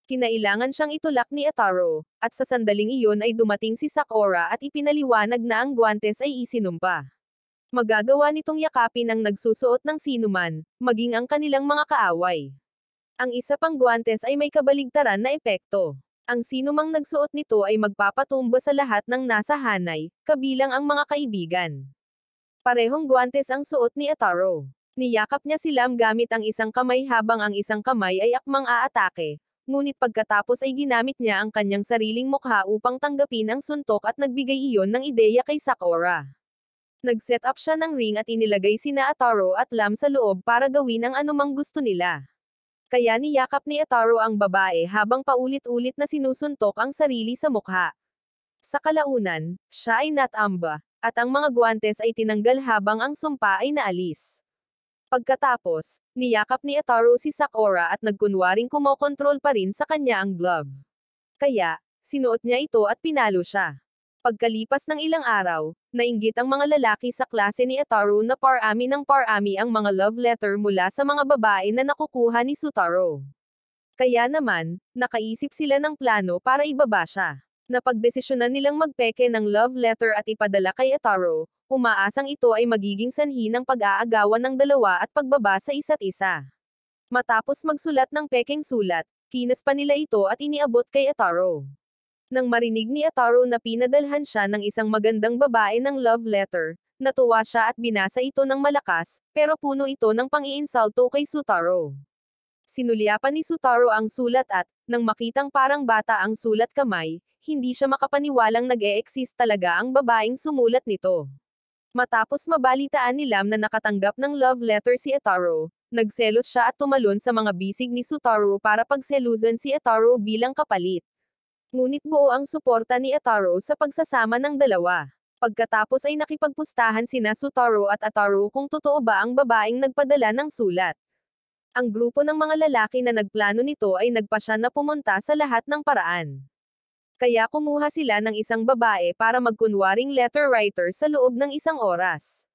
Kinailangan siyang itulak ni Ataro, at sa sandaling iyon ay dumating si Sakura at ipinaliwanag na ang guwantes ay isinumpa. Magagawa nitong yakapin ang nagsusuot ng sinuman, maging ang kanilang mga kaaway. Ang isa pang guwantes ay may kabaligtaran na epekto. Ang sinumang nagsuot nito ay magpapatumba sa lahat ng nasa hanay, kabilang ang mga kaibigan. Parehong guwantes ang suot ni Ataro. Niyakap niya si Lam gamit ang isang kamay habang ang isang kamay ay akmang aatake, ngunit pagkatapos ay ginamit niya ang kanyang sariling mukha upang tanggapin ang suntok at nagbigay iyon ng ideya kay Sakura. Nag-set up siya ng ring at inilagay sina Ataru at Lam sa loob para gawin ang anumang gusto nila. Kaya niyakap ni Ataru ang babae habang paulit-ulit na sinusuntok ang sarili sa mukha. Sa kalaunan, siya ay natamba, at ang mga guwantes ay tinanggal habang ang sumpa ay naalis. Pagkatapos, niyakap ni Ataru si Sakura at nagkunwaring kumokontrol pa rin sa kanya ang glove. Kaya, sinuot niya ito at pinalo siya. Pagkalipas ng ilang araw, nainggit ang mga lalaki sa klase ni Ataru na parami ng parami ang mga love letter mula sa mga babae na nakukuha ni Sutaro. Kaya naman, nakaisip sila ng plano para ibaba siya. Napagdesisyonan nilang magpeke ng love letter at ipadala kay Ataru, umaasang ito ay magiging sanhi ng pag-aagawan ng dalawa at pagbaba sa isa't isa. Matapos magsulat ng pekeng sulat, kinas pa nila ito at iniabot kay Ataru. Nang marinig ni Ataru na pinadalhan siya ng isang magandang babae ng love letter, natuwa siya at binasa ito ng malakas, pero puno ito ng pang-iinsulto kay Sutaro. Sinulyapan ni Sutaro ang sulat at, nang makitang parang bata ang sulat kamay, hindi siya makapaniwalang nag-e-exist talaga ang babaeng sumulat nito. Matapos mabalitaan ni Lam na nakatanggap ng love letter si Ataru, nagselos siya at tumalon sa mga bisig ni Sutaro para pagselusan si Ataru bilang kapalit. Ngunit buo ang suporta ni Ataru sa pagsasama ng dalawa. Pagkatapos ay nakipagpustahan sina Sutaro at Ataru kung totoo ba ang babaeng nagpadala ng sulat. Ang grupo ng mga lalaki na nagplano nito ay nagpasya na pumunta sa lahat ng paraan. Kaya kumuha sila ng isang babae para magkunwaring letter writer sa loob ng isang oras.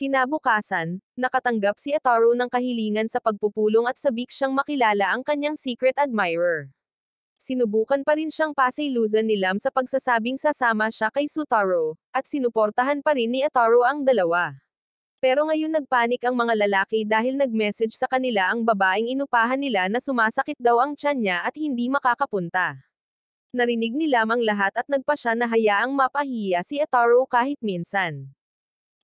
Kinabukasan, nakatanggap si Ataru ng kahilingan sa pagpupulong at sabik siyang makilala ang kanyang secret admirer. Sinubukan pa rin siyang pasaylusan ni Lam sa pagsasabing sasama siya kay Sutaro, at sinuportahan pa rin ni Ataru ang dalawa. Pero ngayon nagpanik ang mga lalaki dahil nag-message sa kanila ang babaeng inupahan nila na sumasakit daw ang tiyan niya at hindi makakapunta. Narinig ni Lam ang lahat at nagpasya na hayaang mapahiya si Ataru kahit minsan.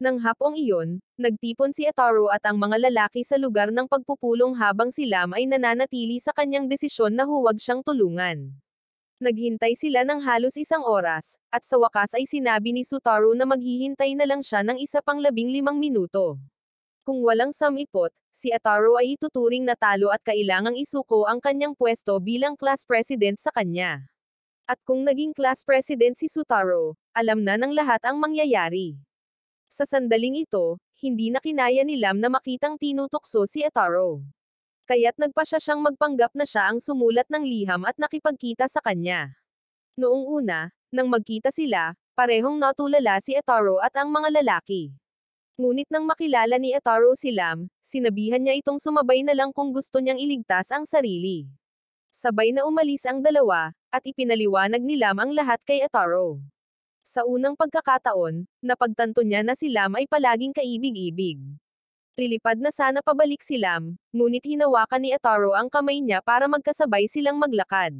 Nang hapong iyon, nagtipon si Ataru at ang mga lalaki sa lugar ng pagpupulong habang si Lam ay nananatili sa kanyang desisyon na huwag siyang tulungan. Naghintay sila ng halos isang oras, at sa wakas ay sinabi ni Sutaro na maghihintay na lang siya ng isa pang 15 minuto. Kung walang samipot, si Ataru ay ituturing na talo at kailangang isuko ang kanyang pwesto bilang class president sa kanya. At kung naging class president si Sutaro, alam na ng lahat ang mangyayari. Sa sandaling ito, hindi na kinaya ni Lam na makitang tinutukso si Ataru. Kaya't nagpasya siyang magpanggap na siya ang sumulat ng liham at nakipagkita sa kanya. Noong una, nang magkita sila, parehong natulala si Ataru at ang mga lalaki. Ngunit nang makilala ni Ataru si Lam, sinabihan niya itong sumabay na lang kung gusto niyang iligtas ang sarili. Sabay na umalis ang dalawa, at ipinaliwanag ni Lam ang lahat kay Ataru. Sa unang pagkakataon, napagtanto niya na si Lam ay palaging kaibig-ibig. Lilipad na sana pabalik si Lam, ngunit hinawakan ni Ataru ang kamay niya para magkasabay silang maglakad.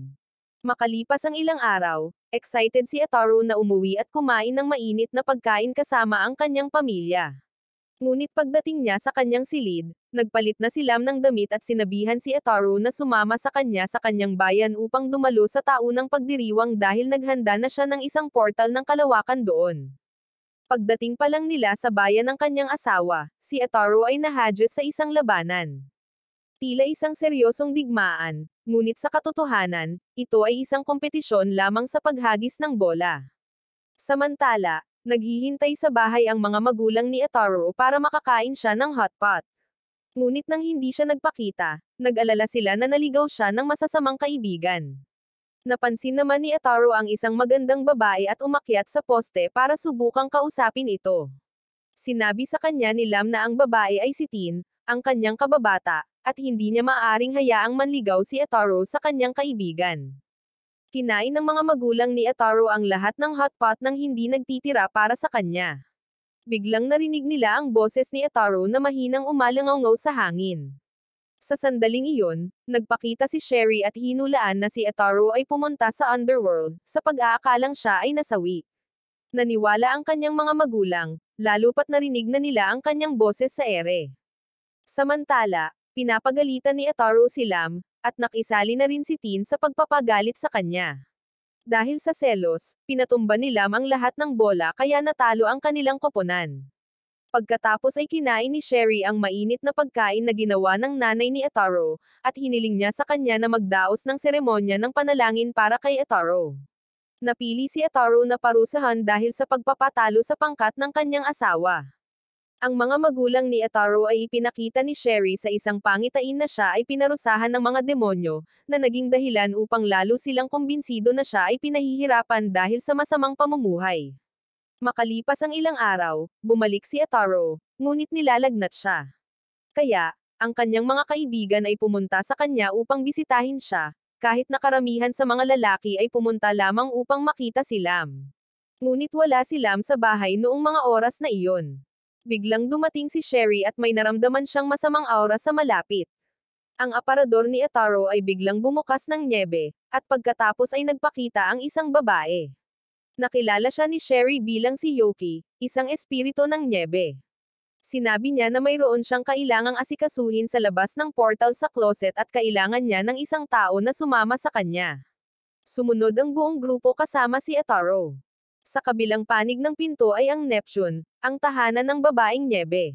Makalipas ang ilang araw, excited si Ataru na umuwi at kumain ng mainit na pagkain kasama ang kanyang pamilya. Ngunit pagdating niya sa kanyang silid, nagpalit na si Lam ng damit at sinabihan si Ataru na sumama sa kanyang bayan upang dumalo sa taunang pagdiriwang dahil naghanda na siya ng isang portal ng kalawakan doon. Pagdating pa lang nila sa bayan ng kanyang asawa, si Ataru ay nahadya sa isang labanan. Tila isang seryosong digmaan, ngunit sa katotohanan, ito ay isang kompetisyon lamang sa paghagis ng bola. Samantala, naghihintay sa bahay ang mga magulang ni Ataru para makakain siya ng hotpot. Ngunit nang hindi siya nagpakita, nag-alala sila na naligaw siya ng masasamang kaibigan. Napansin naman ni Ataru ang isang magandang babae at umakyat sa poste para subukang kausapin ito. Sinabi sa kanya ni Lam na ang babae ay si Tin, ang kanyang kababata, at hindi niya maaaring hayaang manligaw si Ataru sa kanyang kaibigan. Kinain ng mga magulang ni Ataru ang lahat ng hotpot nang hindi nagtitira para sa kanya. Biglang narinig nila ang boses ni Ataru na mahinang umalangaw sa hangin. Sa sandaling iyon, nagpakita si Sherry at hinulaan na si Ataru ay pumunta sa underworld, sa pag-aakalang siya ay nasawi. Naniwala ang kanyang mga magulang, lalo pat narinig na nila ang kanyang boses sa ere. Samantala, pinapagalitan ni Ataru si Lam, at nakisali na rin si Tin sa pagpapagalit sa kanya. Dahil sa selos, pinatumba ni Lam ang lahat ng bola kaya natalo ang kanilang koponan. Pagkatapos ay kinain ni Sherry ang mainit na pagkain na ginawa ng nanay ni Ataro, at hiniling niya sa kanya na magdaos ng seremonya ng panalangin para kay Ataro. Napili si Ataro na parusahan dahil sa pagpapatalo sa pangkat ng kanyang asawa. Ang mga magulang ni Ataro ay ipinakita ni Sherry sa isang pangitain na siya ay pinarusahan ng mga demonyo, na naging dahilan upang lalo silang kumbinsido na siya ay pinahihirapan dahil sa masamang pamumuhay. Makalipas ang ilang araw, bumalik si Ataro, ngunit nilalagnat siya. Kaya, ang kanyang mga kaibigan ay pumunta sa kanya upang bisitahin siya, kahit na karamihan sa mga lalaki ay pumunta lamang upang makita si Lam. Ngunit wala si Lam sa bahay noong mga oras na iyon. Biglang dumating si Sherry at may naramdaman siyang masamang aura sa malapit. Ang aparador ni Ataro ay biglang bumukas ng nyebe, at pagkatapos ay nagpakita ang isang babae. Nakilala siya ni Sherry bilang si Yoki, isang espiritu ng nyebe. Sinabi niya na mayroon siyang kailangang asikasuhin sa labas ng portal sa closet at kailangan niya ng isang tao na sumama sa kanya. Sumunod ang buong grupo kasama si Ataro. Sa kabilang panig ng pinto ay ang Neptune, ang tahanan ng babaeng nyebe.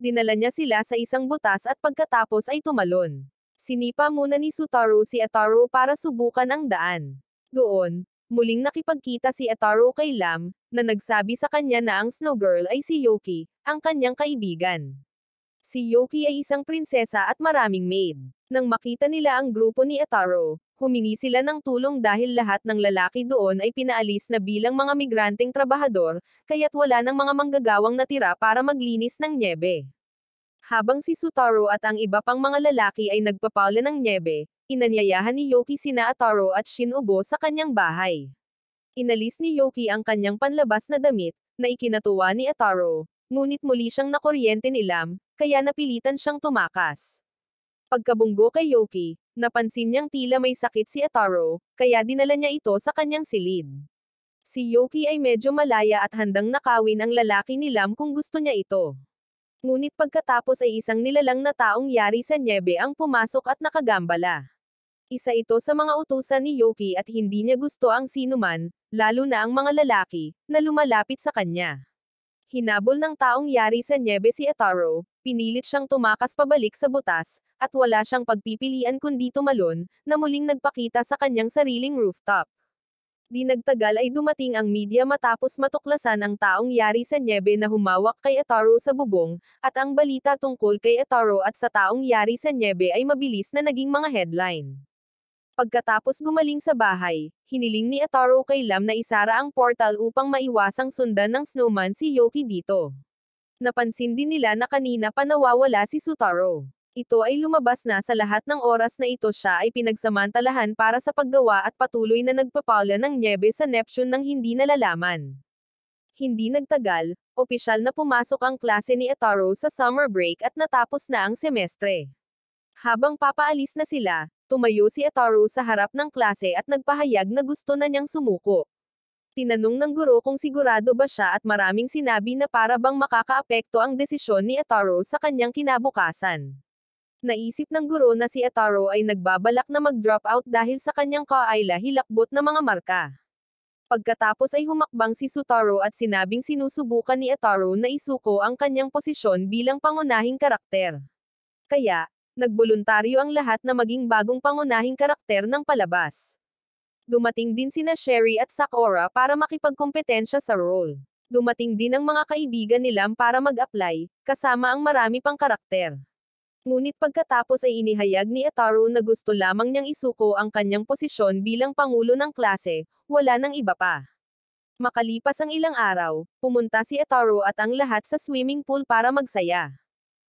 Dinala niya sila sa isang butas at pagkatapos ay tumalon. Sinipa muna ni Sutaro si Ataro para subukan ang daan. Doon, muling nakipagkita si Ataro kay Lam, na nagsabi sa kanya na ang Snow Girl ay si Yoki, ang kanyang kaibigan. Si Yoki ay isang prinsesa at maraming maid. Nang makita nila ang grupo ni Ataro, humingi sila ng tulong dahil lahat ng lalaki doon ay pinaalis na bilang mga migranteng trabahador, kaya't wala ng mga manggagawang natira para maglinis ng nyebe. Habang si Sutaro at ang iba pang mga lalaki ay nagpapaula ng nyebe, inanyayahan ni Yoki sina Ataro at Shinobu sa kanyang bahay. Inalis ni Yoki ang kanyang panlabas na damit, na ikinatuwa ni Ataro, ngunit muli siyang nakuryente ni Lam, kaya napilitan siyang tumakas. Pagkabunggo kay Yoki, napansin niyang tila may sakit si Ataro, kaya dinala niya ito sa kanyang silid. Si Yoki ay medyo malaya at handang nakawin ang lalaki ni Lam kung gusto niya ito. Ngunit pagkatapos ay isang nilalang na taong yari sa nyebe ang pumasok at nakagambala. Isa ito sa mga utusan ni Yoki at hindi niya gusto ang sinuman, lalo na ang mga lalaki, na lumalapit sa kanya. Hinabol ng taong yari sa nyebe si Ataro, pinilit siyang tumakas pabalik sa butas, at wala siyang pagpipilian kundi tumalon, na muling nagpakita sa kanyang sariling rooftop. Di nagtagal ay dumating ang media matapos matuklasan ang taong yari sa nyebe na humawak kay Ataro sa bubong, at ang balita tungkol kay Ataro at sa taong yari sa nyebe ay mabilis na naging mga headline. Pagkatapos gumaling sa bahay, hiniling ni Ataro kay Lam na isara ang portal upang maiwasang sundan ng snowman si Yoki dito. Napansin din nila na kanina pa nawawala si Sutaro. Ito ay lumabas na sa lahat ng oras na ito siya ay pinagsamantalahan para sa paggawa at patuloy na nagpapaula ng nyebe sa Neptune nang hindi nalalaman. Hindi nagtagal, opisyal na pumasok ang klase ni Ataro sa summer break at natapos na ang semestre. Habang papaalis na sila, tumayo si Ataro sa harap ng klase at nagpahayag na gusto na niyang sumuko. Tinanong ng guro kung sigurado ba siya at maraming sinabi na para bang makakaapekto ang desisyon ni Ataro sa kanyang kinabukasan. Naisip ng guro na si Ataro ay nagbabalak na mag-drop out dahil sa kanyang kaayla hilakbot na mga marka. Pagkatapos ay humakbang si Sutaro at sinabing sinusubukan ni Ataro na isuko ang kanyang posisyon bilang pangunahing karakter. Kaya, nagboluntaryo ang lahat na maging bagong pangunahing karakter ng palabas. Dumating din sina Sherry at Sakura para makipagkompetensya sa role. Dumating din ang mga kaibigan ni Lam para mag-apply, kasama ang marami pang karakter. Ngunit pagkatapos ay inihayag ni Ataro na gusto lamang niyang isuko ang kanyang posisyon bilang pangulo ng klase, wala nang iba pa. Makalipas ang ilang araw, pumunta si Ataro at ang lahat sa swimming pool para magsaya.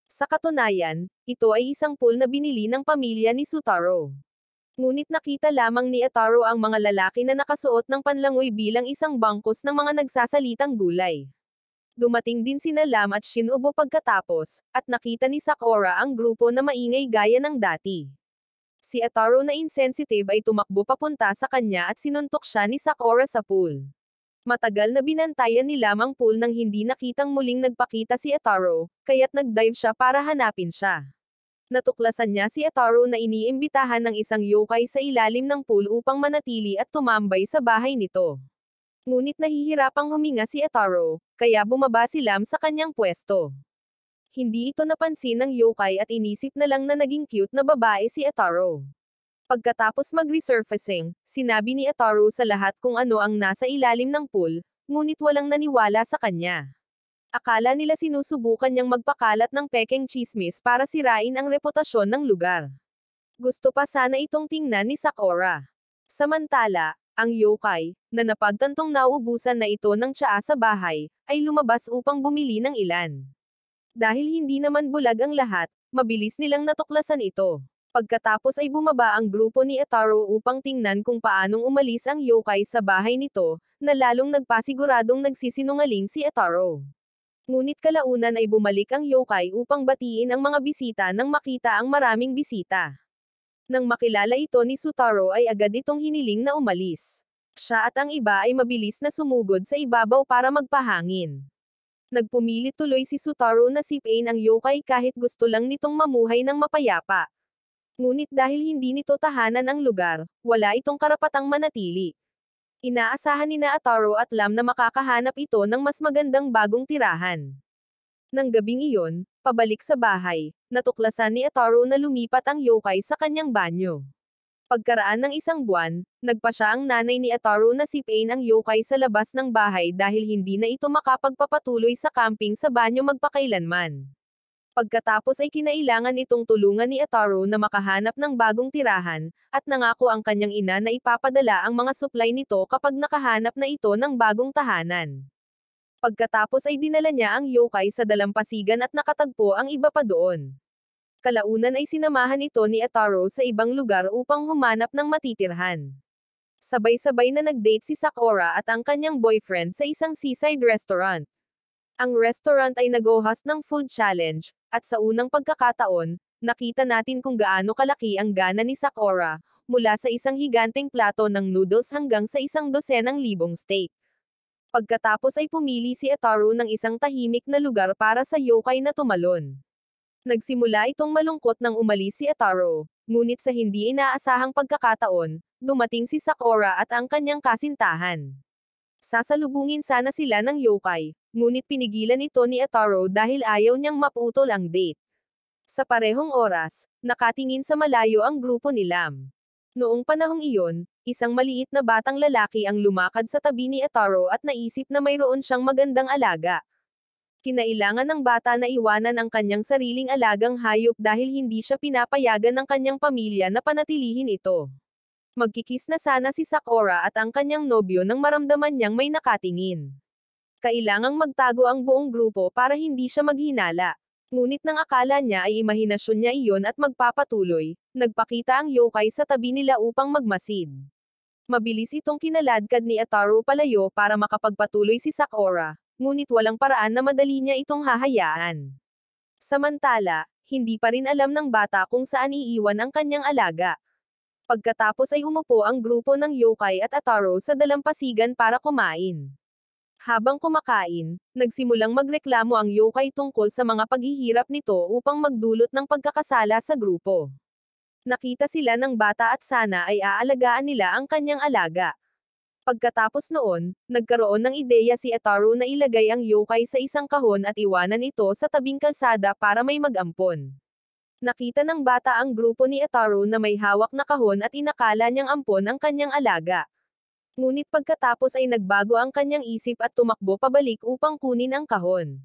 Sa katunayan, ito ay isang pool na binili ng pamilya ni Sutaro. Ngunit nakita lamang ni Ataro ang mga lalaki na nakasuot ng panlangoy bilang isang bangkos ng mga nagsasalitang gulay. Dumating din sina Lam at Shinobu pagkatapos, at nakita ni Sakura ang grupo na maingay gaya ng dati. Si Ataro na insensitive ay tumakbo papunta sa kanya at sinuntok siya ni Sakura sa pool. Matagal na binantayan ni Lam ang pool nang hindi nakitang muling nagpakita si Ataro, kaya't nag-dive siya para hanapin siya. Natuklasan niya si Ataru na iniimbitahan ng isang yokai sa ilalim ng pool upang manatili at tumambay sa bahay nito. Ngunit nahihirapang huminga si Ataru, kaya bumaba si Lam sa kanyang pwesto. Hindi ito napansin ng yokai at inisip na lang na naging cute na babae si Ataru. Pagkatapos mag-resurfacing, sinabi ni Ataru sa lahat kung ano ang nasa ilalim ng pool, ngunit walang naniwala sa kanya. Akala nila sinusubukan niyang magpakalat ng pekeng chismis para sirain ang reputasyon ng lugar. Gusto pa sana itong tingnan ni Sakura. Samantala, ang yokai, na napagtantong nauubusan na ito ng tsaa sa bahay, ay lumabas upang bumili ng ilan. Dahil hindi naman bulag ang lahat, mabilis nilang natuklasan ito. Pagkatapos ay bumaba ang grupo ni Ataru upang tingnan kung paanong umalis ang yokai sa bahay nito, na lalong nagpasiguradong nagsisinungaling si Ataru. Ngunit kalaunan ay bumalik ang yokai upang batiin ang mga bisita nang makita ang maraming bisita. Nang makilala ito ni Sutaro ay agad itong hiniling na umalis. Siya at ang iba ay mabilis na sumugod sa ibabaw para magpahangin. Nagpumilit tuloy si Sutaro na sipain ang yokai kahit gusto lang nitong mamuhay ng mapayapa. Ngunit dahil hindi nito tahanan ang lugar, wala itong karapatang manatili. Inaasahan ni Ataru at Lam na makakahanap ito ng mas magandang bagong tirahan. Nang gabing iyon, pabalik sa bahay, natuklasan ni Ataru na lumipat ang yokai sa kanyang banyo. Pagkaraan ng isang buwan, nagpa siya ang nanay ni Ataru na sipain ang yokai sa labas ng bahay dahil hindi na ito makapagpapatuloy sa camping sa banyo magpakailanman. Pagkatapos ay kinailangan itong tulungan ni Ataru na makahanap ng bagong tirahan, at nangako ang kanyang ina na ipapadala ang mga supply nito kapag nakahanap na ito ng bagong tahanan. Pagkatapos ay dinala niya ang yokai sa dalampasigan at nakatagpo ang iba pa doon. Kalaunan ay sinamahan ito ni Ataru sa ibang lugar upang humanap ng matitirhan. Sabay-sabay na nag-date si Sakura at ang kanyang boyfriend sa isang seaside restaurant. Ang restaurant ay nag-host ng food challenge, at sa unang pagkakataon, nakita natin kung gaano kalaki ang gana ni Sakura, mula sa isang higanteng plato ng noodles hanggang sa isang dosenang libong steak. Pagkatapos ay pumili si Ataru ng isang tahimik na lugar para sa yokai na tumalon. Nagsimula itong malungkot nang umalis si Ataru, ngunit sa hindi inaasahang pagkakataon, dumating si Sakura at ang kanyang kasintahan. Sasalubungin sana sila ng yokai, ngunit pinigilan ito ni Ataru dahil ayaw niyang maputol ang date. Sa parehong oras, nakatingin sa malayo ang grupo ni Lam. Noong panahong iyon, isang maliit na batang lalaki ang lumakad sa tabi ni Ataru at naisip na mayroon siyang magandang alaga. Kinailangan ng bata na iwanan ang kanyang sariling alagang hayop dahil hindi siya pinapayagan ng kanyang pamilya na panatilihin ito. Magkikis na sana si Sakura at ang kanyang nobyo nang maramdaman niyang may nakatingin. Kailangang magtago ang buong grupo para hindi siya maghinala. Ngunit nang akala niya ay imahinasyon niya iyon at magpapatuloy, nagpakita ang yokai sa tabi nila upang magmasid. Mabilis itong kinaladkad ni Ataru palayo para makapagpatuloy si Sakura, ngunit walang paraan na madali niya itong hahayaan. Samantala, hindi pa rin alam ng bata kung saan iiwan ang kanyang alaga. Pagkatapos ay umupo ang grupo ng yokai at Ataru sa dalampasigan para kumain. Habang kumakain, nagsimulang magreklamo ang yokai tungkol sa mga paghihirap nito upang magdulot ng pagkakasala sa grupo. Nakita sila ng bata at sana ay aalagaan nila ang kanyang alaga. Pagkatapos noon, nagkaroon ng ideya si Ataru na ilagay ang yokai sa isang kahon at iwanan ito sa tabing kalsada para may mag-ampon. Nakita ng bata ang grupo ni Ataru na may hawak na kahon at inakala niyang ampon ang kanyang alaga. Ngunit pagkatapos ay nagbago ang kanyang isip at tumakbo pabalik upang kunin ang kahon.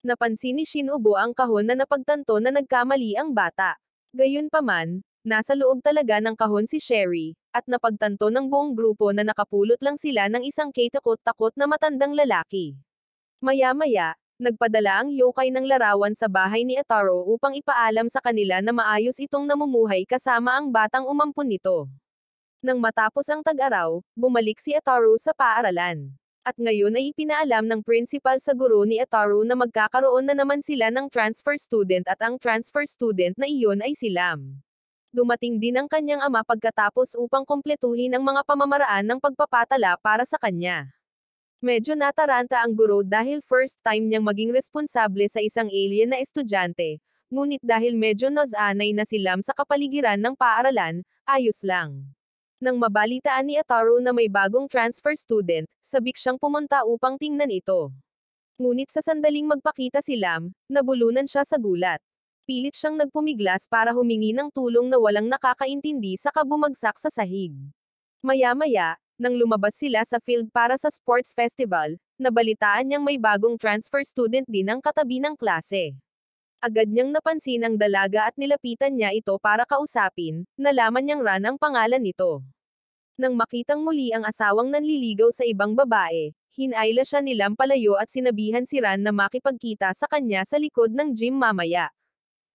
Napansin ni Shinobu ang kahon na napagtanto na nagkamali ang bata. Gayunpaman, nasa loob talaga ng kahon si Sherry, at napagtanto ng buong grupo na nakapulot lang sila ng isang katakot-takot na matandang lalaki. Maya-maya, nagpadala ang yokai ng larawan sa bahay ni Ataru upang ipaalam sa kanila na maayos itong namumuhay kasama ang batang umampun nito. Nang matapos ang tag-araw, bumalik si Ataru sa paaralan. At ngayon ay ipinaalam ng principal sa guro ni Ataru na magkakaroon na naman sila ng transfer student at ang transfer student na iyon ay si Lam. Dumating din ang kanyang ama pagkatapos upang kumpletuhin ang mga pamamaraan ng pagpapatala para sa kanya. Medyo nataranta ang guro dahil first time niyang maging responsable sa isang alien na estudyante, ngunit dahil medyo nasanay na si Lam sa kapaligiran ng paaralan, ayos lang. Nang mabalitaan ni Ataru na may bagong transfer student, sabik siyang pumunta upang tingnan ito. Ngunit sa sandaling magpakita si Lam, nabulunan siya sa gulat. Pilit siyang nagpumiglas para humingi ng tulong na walang nakakaintindi saka bumagsak sa sahig. Maya-maya, nang lumabas sila sa field para sa sports festival, nabalitaan niyang may bagong transfer student din ang katabi ng klase. Agad niyang napansin ang dalaga at nilapitan niya ito para kausapin, nalaman niyang Ran ang pangalan nito. Nang makitang muli ang asawang nanliligaw sa ibang babae, hinayla siya ni Lam palayo at sinabihan si Ran na makipagkita sa kanya sa likod ng gym mamaya.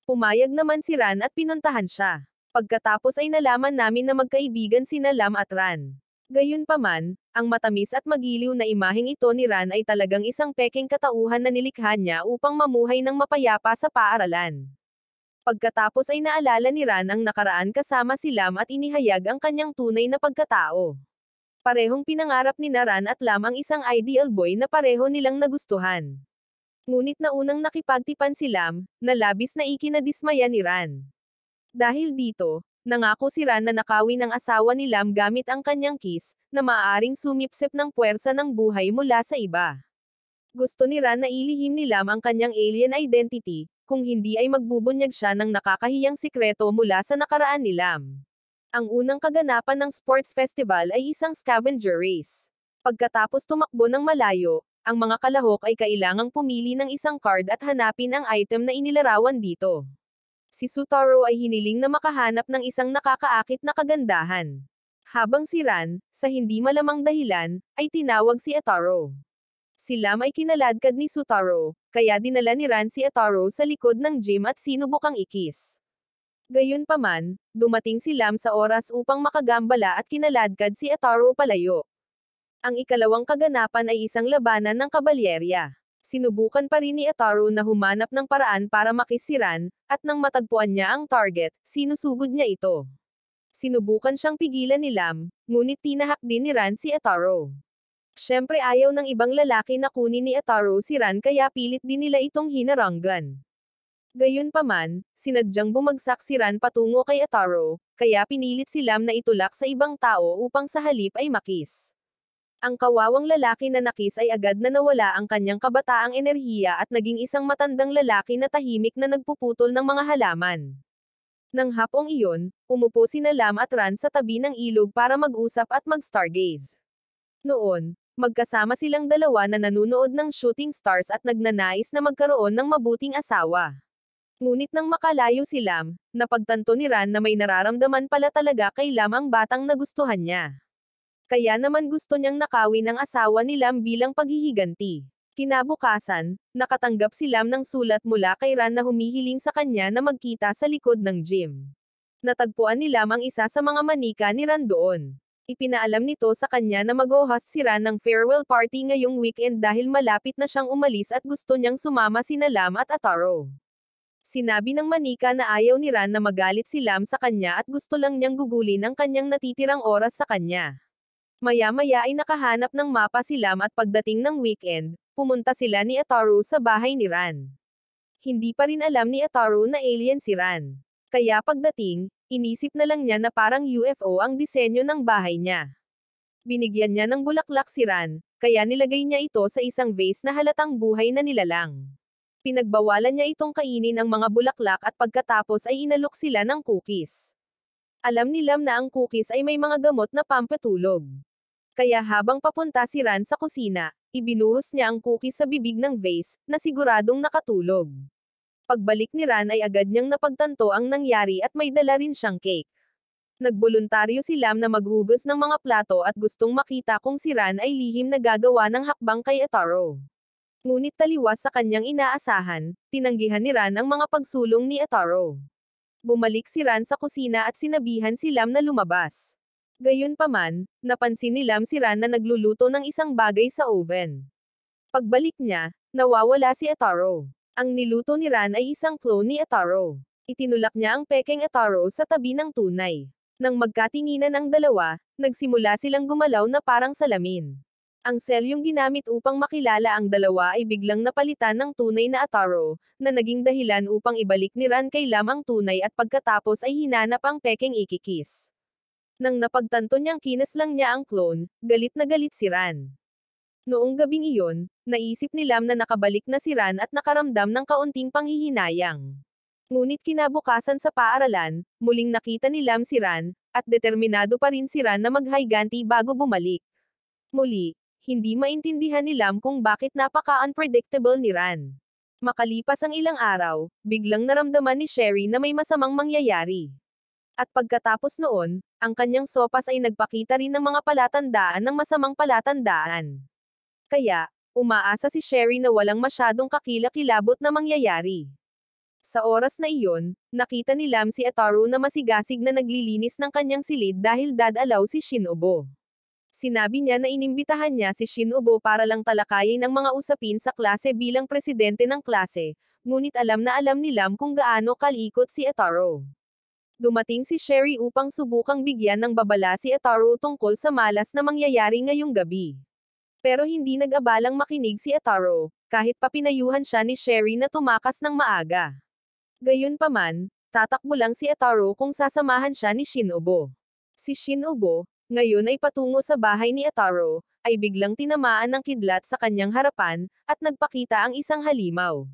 Pumayag naman si Ran at pinuntahan siya. Pagkatapos ay nalaman namin na magkaibigan sina Lam at Ran. Gayunpaman, ang matamis at magiliw na imaheng ito ni Ran ay talagang isang pekeng katauhan na nilikha niya upang mamuhay ng mapayapa sa paaralan. Pagkatapos ay naalala ni Ran ang nakaraan kasama si Lam at inihayag ang kanyang tunay na pagkatao. Parehong pinangarap ni Ran at Lam ang isang ideal boy na pareho nilang nagustuhan. Ngunit naunang nakipagtipan si Lam, na labis na ikinadismaya ni Ran. Dahil dito, nangako si Ran na nakawin ang asawa ni Lam gamit ang kanyang kiss, na maaaring sumipsip ng puwersa ng buhay mula sa iba. Gusto ni Ran na ilihim ni Lam ang kanyang alien identity, kung hindi ay magbubunyag siya ng nakakahiyang sikreto mula sa nakaraan ni Lam. Ang unang kaganapan ng sports festival ay isang scavenger race. Pagkatapos tumakbo ng malayo, ang mga kalahok ay kailangang pumili ng isang card at hanapin ang item na inilarawan dito. Si Sutaro ay hiniling na makahanap ng isang nakakaakit na kagandahan. Habang si Ran, sa hindi malamang dahilan, ay tinawag si Ataru. Si Lam ay kinaladkad ni Sutaro, kaya dinala ni Ran si Ataru sa likod ng gym at sinubukang ikis. Gayunpaman, dumating si Lam sa oras upang makagambala at kinaladkad si Ataru palayo. Ang ikalawang kaganapan ay isang labanan ng kabalyerya. Sinubukan pa rin ni Ataru na humanap ng paraan para makis si Ran, at nang matagpuan niya ang target, sinusugod niya ito. Sinubukan siyang pigilan ni Lam, ngunit tinahak din ni Ran si Ataru. Siyempre ayaw ng ibang lalaki na kunin ni Ataru si Ran kaya pilit din nila itong hinaranggan. Gayunpaman, sinadyang bumagsak si Ran patungo kay Ataru, kaya pinilit si Lam na itulak sa ibang tao upang sa halip ay makis. Ang kawawang lalaki na nakis ay agad na nawala ang kanyang kabataang enerhiya at naging isang matandang lalaki na tahimik na nagpuputol ng mga halaman. Nang hapong iyon, umupo sina Lam at Ran sa tabi ng ilog para mag-usap at mag-stargaze. Noon, magkasama silang dalawa na nanunood ng shooting stars at nagnanais na magkaroon ng mabuting asawa. Ngunit nang makalayo si Lam, napagtanto ni Ran na may nararamdaman pala talaga kay Lam ang batang nagustuhan niya. Kaya naman gusto niyang nakawin ang asawa ni Lam bilang paghihiganti. Kinabukasan, nakatanggap si Lam ng sulat mula kay Ran na humihiling sa kanya na magkita sa likod ng gym. Natagpuan ni Lam ang isa sa mga manika ni Ran doon. Ipinaalam nito sa kanya na mag-host si Ran ng farewell party ngayong weekend dahil malapit na siyang umalis at gusto niyang sumama sina Lam at Ataru. Sinabi ng manika na ayaw ni Ran na magalit si Lam sa kanya at gusto lang niyang gugulin ang kanyang natitirang oras sa kanya. Maya-maya ay nakahanap ng mapa si Lam at pagdating ng weekend, pumunta sila ni Ataru sa bahay ni Ran. Hindi pa rin alam ni Ataru na alien si Ran. Kaya pagdating, inisip na lang niya na parang UFO ang disenyo ng bahay niya. Binigyan niya ng bulaklak si Ran, kaya nilagay niya ito sa isang vase na halatang buhay na nilalang. Pinagbawalan niya itong kainin ang mga bulaklak at pagkatapos ay inalok sila ng cookies. Alam ni Lam na ang cookies ay may mga gamot na pampatulog. Kaya habang papunta si Ran sa kusina, ibinuhos niya ang cookies sa bibig ng vase, na siguradong nakatulog. Pagbalik ni Ran ay agad niyang napagtanto ang nangyari at may dala rin siyang cake. Nagboluntaryo si Lam na maghugas ng mga plato at gustong makita kung si Ran ay lihim na gagawa ng hakbang kay Ataru. Ngunit taliwas sa kanyang inaasahan, tinanggihan ni Ran ang mga pagsulong ni Ataru. Bumalik si Ran sa kusina at sinabihan si Lam na lumabas. Gayunpaman, napansin ni Lam si Ran na nagluluto ng isang bagay sa oven. Pagbalik niya, nawawala si Ataru. Ang niluto ni Ran ay isang clone ni Ataru. Itinulak niya ang pekeng Ataru sa tabi ng tunay. Nang magkatinginan ang dalawa, nagsimula silang gumalaw na parang salamin. Ang selyong ginamit upang makilala ang dalawa ay biglang napalitan ng tunay na Ataro, na naging dahilan upang ibalik ni Ran kay Lam ang tunay at pagkatapos ay hinanap ang pekeng ikikis. Nang napagtanto niyang kinaslang niya ang clone, galit na galit si Ran. Noong gabing iyon, naisip ni Lam na nakabalik na si Ran at nakaramdam ng kaunting panghihinayang. Ngunit kinabukasan sa paaralan, muling nakita ni Lam si Ran, at determinado pa rin si Ran na maghayganti bago bumalik. Muli, hindi maintindihan ni Lam kung bakit napaka-unpredictable ni Ran. Makalipas ang ilang araw, biglang naramdaman ni Sherry na may masamang mangyayari. At pagkatapos noon, ang kanyang sopas ay nagpakita rin ng mga palatandaan ng masamang palatandaan. Kaya, umaasa si Sherry na walang masyadong kakilakilabot na mangyayari. Sa oras na iyon, nakita ni Lam si Ataru na masigasig na naglilinis ng kanyang silid dahil dadalaw si Shinobu. Sinabi niya na inimbitahan niya si Shinobu para lang talakayin ang mga usapin sa klase bilang presidente ng klase, ngunit alam na alam ni Lam kung gaano kalikot si Ataru. Dumating si Sherry upang subukang bigyan ng babala si Ataru tungkol sa malas na mangyayari ngayong gabi. Pero hindi nag-abalang makinig si Ataru, kahit papinayuhan siya ni Sherry na tumakas ng maaga. Gayunpaman, tatakbo lang si Ataru kung sasamahan siya ni Shinobu. Si Shinobu, ngayon ay patungo sa bahay ni Ataru, ay biglang tinamaan ng kidlat sa kanyang harapan, at nagpakita ang isang halimaw.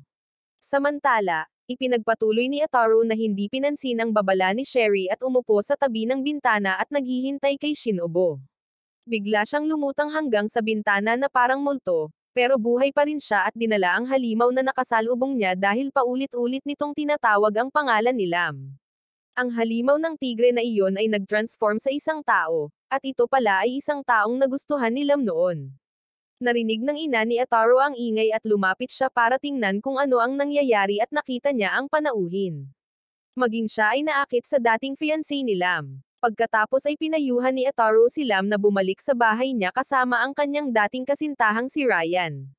Samantala, ipinagpatuloy ni Ataru na hindi pinansin ang babala ni Sherry at umupo sa tabi ng bintana at naghihintay kay Shinobu. Bigla siyang lumutang hanggang sa bintana na parang multo, pero buhay pa rin siya at dinala ang halimaw na nakasalubong niya dahil paulit-ulit nitong tinatawag ang pangalan ni Lam. Ang halimaw ng tigre na iyon ay nag-transform sa isang tao, at ito pala ay isang taong nagustuhan ni Lam noon. Narinig ng ina ni Ataru ang ingay at lumapit siya para tingnan kung ano ang nangyayari at nakita niya ang panauhin. Maging siya ay naakit sa dating fiancé ni Lam. Pagkatapos ay pinayuhan ni Ataru si Lam na bumalik sa bahay niya kasama ang kanyang dating kasintahang si Ryan.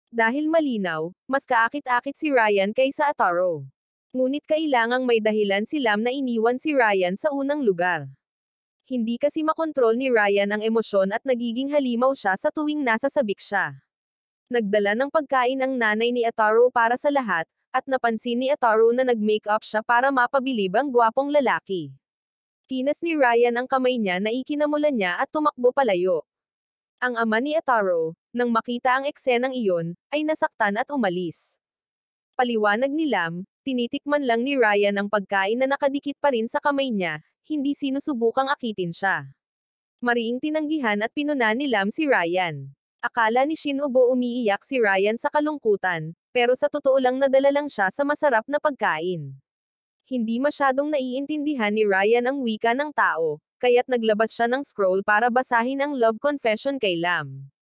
Dahil malinaw, mas kaakit-akit si Ryan kaysa Ataru. Ngunit kailangang may dahilan si Lam na iniwan si Ryan sa unang lugar. Hindi kasi makontrol ni Ryan ang emosyon at nagiging halimaw siya sa tuwing nasa sabik siya. Nagdala ng pagkain ang nanay ni Ataru para sa lahat, at napansin ni Ataru na nag-make-up siya para mapabilib ang gwapong lalaki. Kinas ni Ryan ang kamay niya na ikinamulan niya at tumakbo palayo. Ang ama ni Ataru, nang makita ang eksenang iyon, ay nasaktan at umalis. Paliwanag ni Lam, tinitikman lang ni Ryan ang pagkain na nakadikit pa rin sa kamay niya, hindi sinusubukang akitin siya. Mariing tinanggihan at pinuna ni Lam si Ryan. Akala ni Shinobu umiiyak si Ryan sa kalungkutan, pero sa totoo lang nadala lang siya sa masarap na pagkain. Hindi masyadong naiintindihan ni Ryan ang wika ng tao, kaya't naglabas siya ng scroll para basahin ang love confession kay Lam.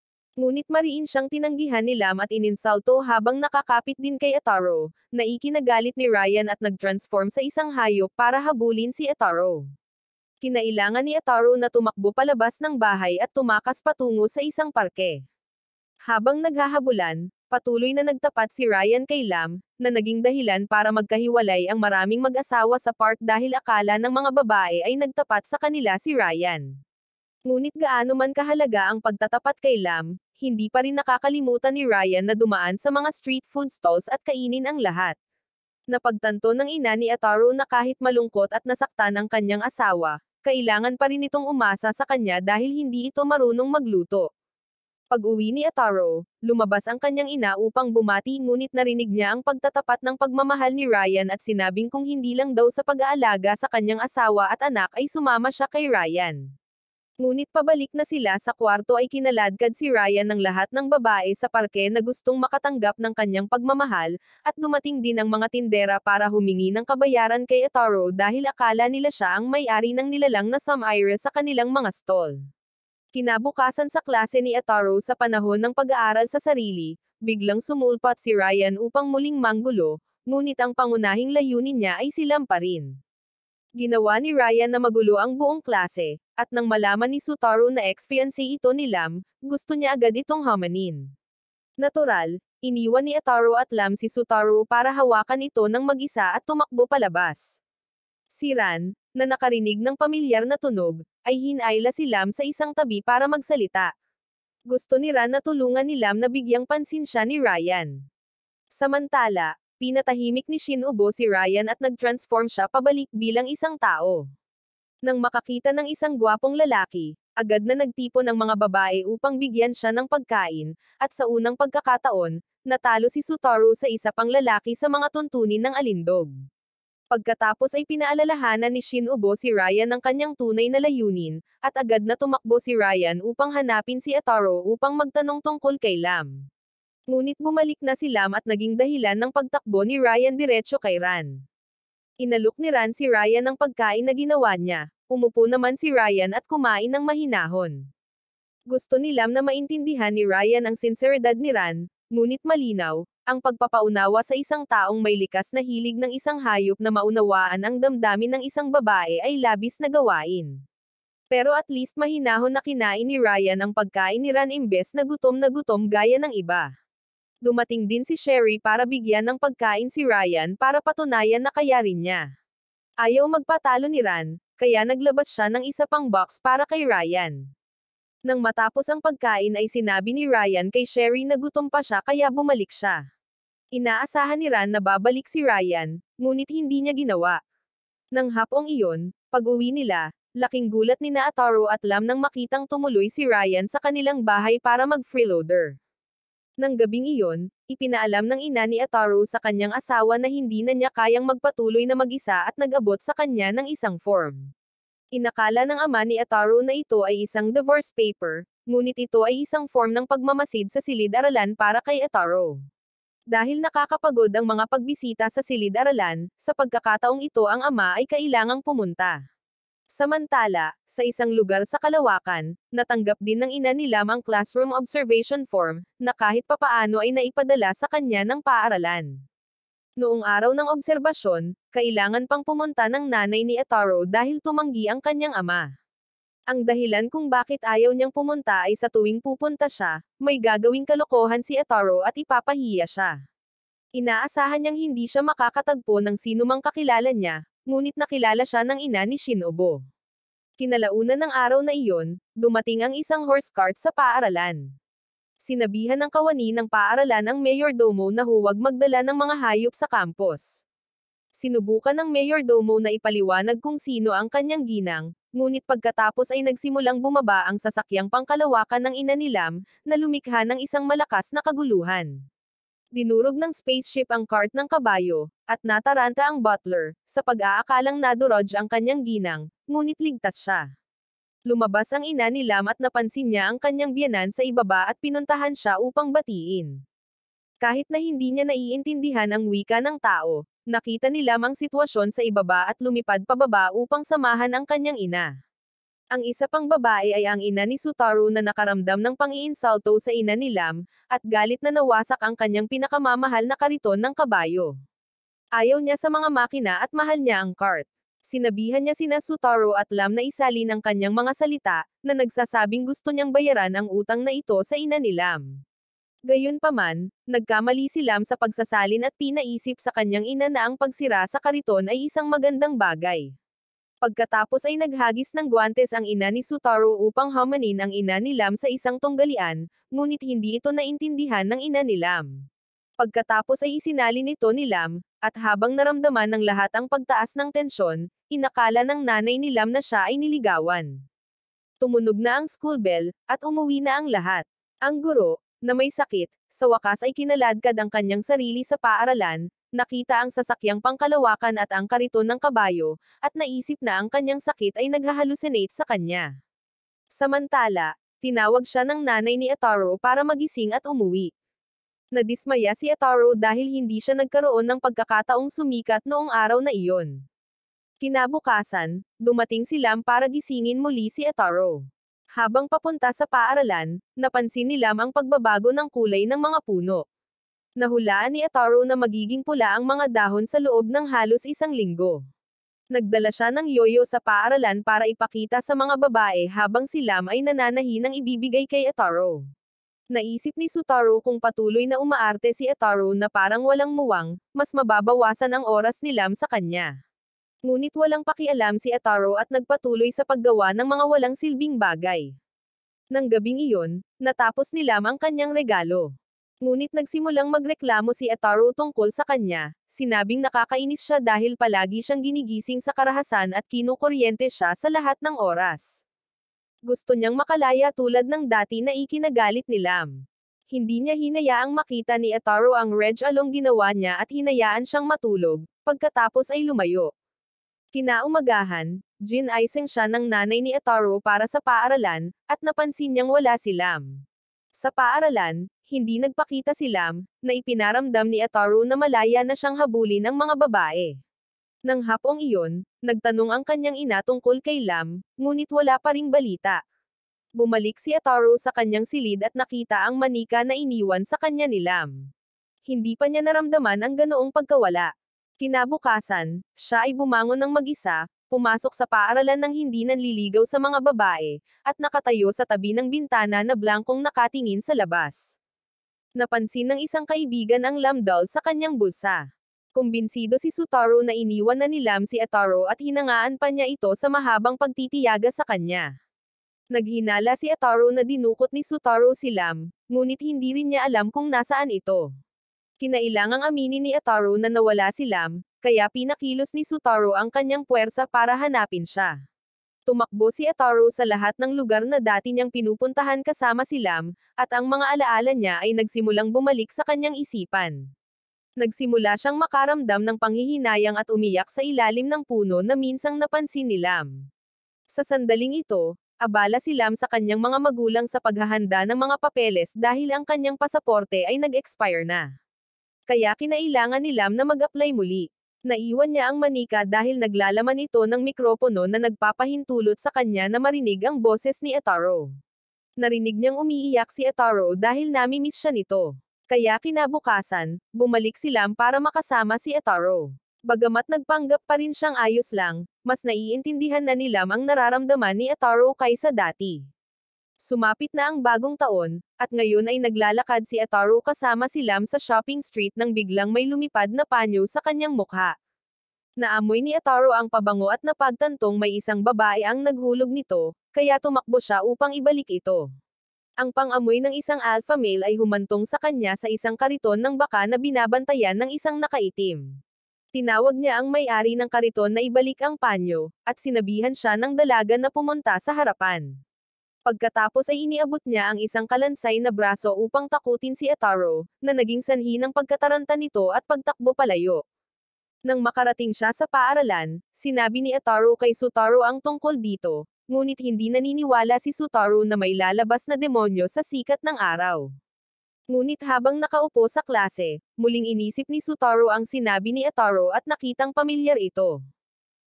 Ngunit mariin siyang tinanggihan ni Lam at ininsulto habang nakakapit din kay Ataru, na ikinagalit ni Ryan at nag-transform sa isang hayop para habulin si Ataru. Kinailangan ni Ataru na tumakbo palabas ng bahay at tumakas patungo sa isang parke. Habang naghahabulan, patuloy na nagtapat si Ryan kay Lam, na naging dahilan para magkahiwalay ang maraming mag-asawa sa park dahil akala ng mga babae ay nagtapat sa kanila si Ryan. Ngunit gaano man kahalaga ang pagtatapat kay Lam, hindi pa rin nakakalimutan ni Ryan na dumaan sa mga street food stalls at kainin ang lahat. Napagtanto ng ina ni Ataru na kahit malungkot at nasaktan ang kanyang asawa, kailangan pa rin itong umasa sa kanya dahil hindi ito marunong magluto. Pag-uwi ni Ataru, lumabas ang kanyang ina upang bumati ngunit narinig niya ang pagtatapat ng pagmamahal ni Ryan at sinabing kung hindi lang daw sa pag-aalaga sa kanyang asawa at anak ay sumama siya kay Ryan. Ngunit pabalik na sila sa kwarto ay kinaladkad si Ryan ng lahat ng babae sa parke na gustong makatanggap ng kanyang pagmamahal, at dumating din ang mga tindera para humingi ng kabayaran kay Ataru dahil akala nila siya ang may-ari ng nilalang na Samire sa kanilang mga stall. Kinabukasan sa klase ni Ataru sa panahon ng pag-aaral sa sarili, biglang sumulpat si Ryan upang muling manggulo, ngunit ang pangunahing layunin niya ay si Lam pa rin. Ginawa ni Ryan na magulo ang buong klase, at nang malaman ni Sutaru na ex-fiancé ito ni Lam, gusto niya agad itong hamanin. Natural, iniwan ni Ataru at Lam si Sutaru para hawakan ito ng mag-isa at tumakbo palabas. Si Ran, na nakarinig ng pamilyar na tunog, ay hinayla si Lam sa isang tabi para magsalita. Gusto ni Ran na tulungan ni Lam na bigyang pansin siya ni Ryan. Samantala, pinatahimik ni Shinobu si Ryan at nag-transform siya pabalik bilang isang tao. Nang makakita ng isang gwapong lalaki, agad na nagtipon ng mga babae upang bigyan siya ng pagkain, at sa unang pagkakataon, natalo si Sutaro sa isa pang lalaki sa mga tuntunin ng alindog. Pagkatapos ay pinaalalahanan ni Shinobu si Ryan ng kanyang tunay na layunin, at agad na tumakbo si Ryan upang hanapin si Ataro upang magtanong tungkol kay Lam. Ngunit bumalik na si Lam at naging dahilan ng pagtakbo ni Ryan diretso kay Ran. Inalok ni Ran si Ryan ng pagkain na ginawa niya, umupo naman si Ryan at kumain ng mahinahon. Gusto ni Lam na maintindihan ni Ryan ang sinseridad ni Ran, ngunit malinaw, ang pagpapaunawa sa isang taong may likas na hilig ng isang hayop na maunawaan ang damdamin ng isang babae ay labis na gawain. Pero at least mahinahon na kinain ni Ryan ang pagkain ni Ran imbes na gutom gaya ng iba. Dumating din si Sherry para bigyan ng pagkain si Ryan para patunayan na kaya rin niya. Ayaw magpatalo ni Ran, kaya naglabas siya ng isa pang box para kay Ryan. Nang matapos ang pagkain ay sinabi ni Ryan kay Sherry na gutom pa siya kaya bumalik siya. Inaasahan ni Ran na babalik si Ryan, ngunit hindi niya ginawa. Nang hapong iyon, pag-uwi nila, laking gulat ni Ataro at Lam nang makitang tumuloy si Ryan sa kanilang bahay para mag-freeloader. Nang gabing iyon, ipinaalam ng ina ni Ataro sa kanyang asawa na hindi na niya kayang magpatuloy na mag-isa at nag-abot sa kanya ng isang form. Inakala ng ama ni Ataro na ito ay isang divorce paper, ngunit ito ay isang form ng pagmamasid sa silid-aralan para kay Ataro. Dahil nakakapagod ang mga pagbisita sa silid-aralan, sa pagkakataong ito ang ama ay kailangang pumunta. Samantala, sa isang lugar sa Kalawakan, natanggap din ng ina ni Lam ang classroom observation form, na kahit papaano ay naipadala sa kanya ng paaralan. Noong araw ng obserbasyon, kailangan pang pumunta ng nanay ni Ataro dahil tumanggi ang kanyang ama. Ang dahilan kung bakit ayaw niyang pumunta ay sa tuwing pupunta siya, may gagawing kalokohan si Ataro at ipapahiya siya. Inaasahan niyang hindi siya makakatagpo ng sinumang kakilala niya, ngunit nakilala siya ng ina ni Shinobu. Kinalaunan ng araw na iyon, dumating ang isang horse cart sa paaralan. Sinabihan ng kawani ng paaralan ang mayordomo na huwag magdala ng mga hayop sa campus. Sinubukan ng mayordomo na ipaliwanag kung sino ang kanyang ginang, ngunit pagkatapos ay nagsimulang bumaba ang sasakyang pangkalawakan ng ina ni Lam, na lumikha ng isang malakas na kaguluhan. Dinurog ng spaceship ang cart ng kabayo, at nataranta ang butler, sa pag-aakalang nadurog ang kanyang ginang, ngunit ligtas siya. Lumabas ang ina ni Lam at napansin niya ang kanyang biyenan sa ibaba at pinuntahan siya upang batiin. Kahit na hindi niya naiintindihan ang wika ng tao, nakita ni Lam ang sitwasyon sa ibaba at lumipad pababa upang samahan ang kanyang ina. Ang isa pang babae ay ang ina ni Sutaro na nakaramdam ng pang-iinsulto sa ina ni Lam, at galit na nawasak ang kanyang pinakamamahal na kariton ng kabayo. Ayaw niya sa mga makina at mahal niya ang cart. Sinabihan niya sina Sutaro at Lam na isalin ang kanyang mga salita, na nagsasabing gusto niyang bayaran ang utang na ito sa ina ni Lam. Gayunpaman, nagkamali si Lam sa pagsasalin at pinaisip sa kanyang ina na ang pagsira sa kariton ay isang magandang bagay. Pagkatapos ay naghagis ng guwantes ang ina ni Sutaro upang hamanin ang ina ni Lam sa isang tunggalian, ngunit hindi ito naintindihan ng ina ni Lam. Pagkatapos ay isinalin ito ni Lam, at habang naramdaman ng lahat ang pagtaas ng tensyon, inakala ng nanay ni Lam na siya ay niligawan. Tumunog na ang school bell, at umuwi na ang lahat. Ang guro, na may sakit, sa wakas ay kinaladkad ang kanyang sarili sa paaralan, nakita ang sasakyang pangkalawakan at ang kariton ng kabayo, at naisip na ang kanyang sakit ay naghahalusinate sa kanya. Samantala, tinawag siya ng nanay ni Ataro para magising at umuwi. Nadismaya si Ataro dahil hindi siya nagkaroon ng pagkakataong sumikat noong araw na iyon. Kinabukasan, dumating si Lam para gisingin muli si Ataro. Habang papunta sa paaralan, napansin ni Lam ang pagbabago ng kulay ng mga puno. Nahulaan ni Ataro na magiging pula ang mga dahon sa loob ng halos isang linggo. Nagdala siya ng yoyo sa paaralan para ipakita sa mga babae habang si Lam ay nananahi ng ibibigay kay Ataro. Naisip ni Sutaro kung patuloy na umaarte si Ataro na parang walang muwang, mas mababawasan ang oras ni Lam sa kanya. Ngunit walang pakialam si Ataro at nagpatuloy sa paggawa ng mga walang silbing bagay. Nang gabing iyon, natapos ni Lam ang kanyang regalo. Ngunit nagsimulang magreklamo si Ataru tungkol sa kanya, sinabing nakakainis siya dahil palagi siyang ginigising sa karahasan at kinukuryente siya sa lahat ng oras. Gusto niyang makalaya tulad ng dati na ikinagalit ni Lam. Hindi niya hinayaang makita ni Ataru ang reg along ginawa niya at hinayaan siyang matulog, pagkatapos ay lumayo. Kinaumagahan, ginaising siya ng nanay ni Ataru para sa paaralan, at napansin niyang wala si Lam. Sa paaralan, hindi nagpakita si Lam, na ipinaramdam ni Ataru na malaya na siyang habulin ng mga babae. Nang hapong iyon, nagtanong ang kanyang ina tungkol kay Lam, ngunit wala pa ring balita. Bumalik si Ataru sa kanyang silid at nakita ang manika na iniwan sa kanya ni Lam. Hindi pa niya naramdaman ang ganoong pagkawala. Kinabukasan, siya ay bumangon ng mag-isa, pumasok sa paaralan ng hindi nanliligaw sa mga babae, at nakatayo sa tabi ng bintana na blankong nakatingin sa labas. Napansin ng isang kaibigan ang Lam doll sa kanyang bulsa. Kumbinsido si Sutaro na iniwan na ni Lam si Ataru at hinangaan pa niya ito sa mahabang pagtitiyaga sa kanya. Naghinala si Ataru na dinukot ni Sutaro si Lam, ngunit hindi rin niya alam kung nasaan ito. Kinailangang aminin ni Ataru na nawala si Lam, kaya pinakilos ni Sutaro ang kanyang puwersa para hanapin siya. Tumakbo si Ataru sa lahat ng lugar na dati niyang pinupuntahan kasama si Lam, at ang mga alaala niya ay nagsimulang bumalik sa kanyang isipan. Nagsimula siyang makaramdam ng panghihinayang at umiyak sa ilalim ng puno na minsang napansin ni Lam. Sa sandaling ito, abala si Lam sa kanyang mga magulang sa paghahanda ng mga papeles dahil ang kanyang pasaporte ay nag-expire na. Kaya kinailangan ni Lam na mag-apply muli. Naiwan niya ang manika dahil naglalaman ito ng mikropono na nagpapahintulot sa kanya na marinig ang boses ni Ataru. Narinig niyang umiiyak si Ataru dahil namimiss siya nito. Kaya kinabukasan, bumalik si Lam para makasama si Ataru. Bagamat nagpanggap pa rin siyang ayos lang, mas naiintindihan na ni Lam ang nararamdaman ni Ataru kaysa dati. Sumapit na ang bagong taon, at ngayon ay naglalakad si Ataru kasama si Lam sa shopping street nang biglang may lumipad na panyo sa kanyang mukha. Naamoy ni Ataru ang pabango at napagtantong may isang babae ang naghulog nito, kaya tumakbo siya upang ibalik ito. Ang pang-amoy ng isang alpha male ay humantong sa kanya sa isang kariton ng baka na binabantayan ng isang nakaitim. Tinawag niya ang may-ari ng kariton na ibalik ang panyo, at sinabihan siya ng dalaga na pumunta sa harapan. Pagkatapos ay iniabot niya ang isang kalansay na braso upang takutin si Ataru, na naging sanhi ng pagkataranta nito at pagtakbo palayo. Nang makarating siya sa paaralan, sinabi ni Ataru kay Sutaro ang tungkol dito, ngunit hindi naniniwala si Sutaro na may lalabas na demonyo sa sikat ng araw. Ngunit habang nakaupo sa klase, muling inisip ni Sutaro ang sinabi ni Ataru at nakitang pamilyar ito.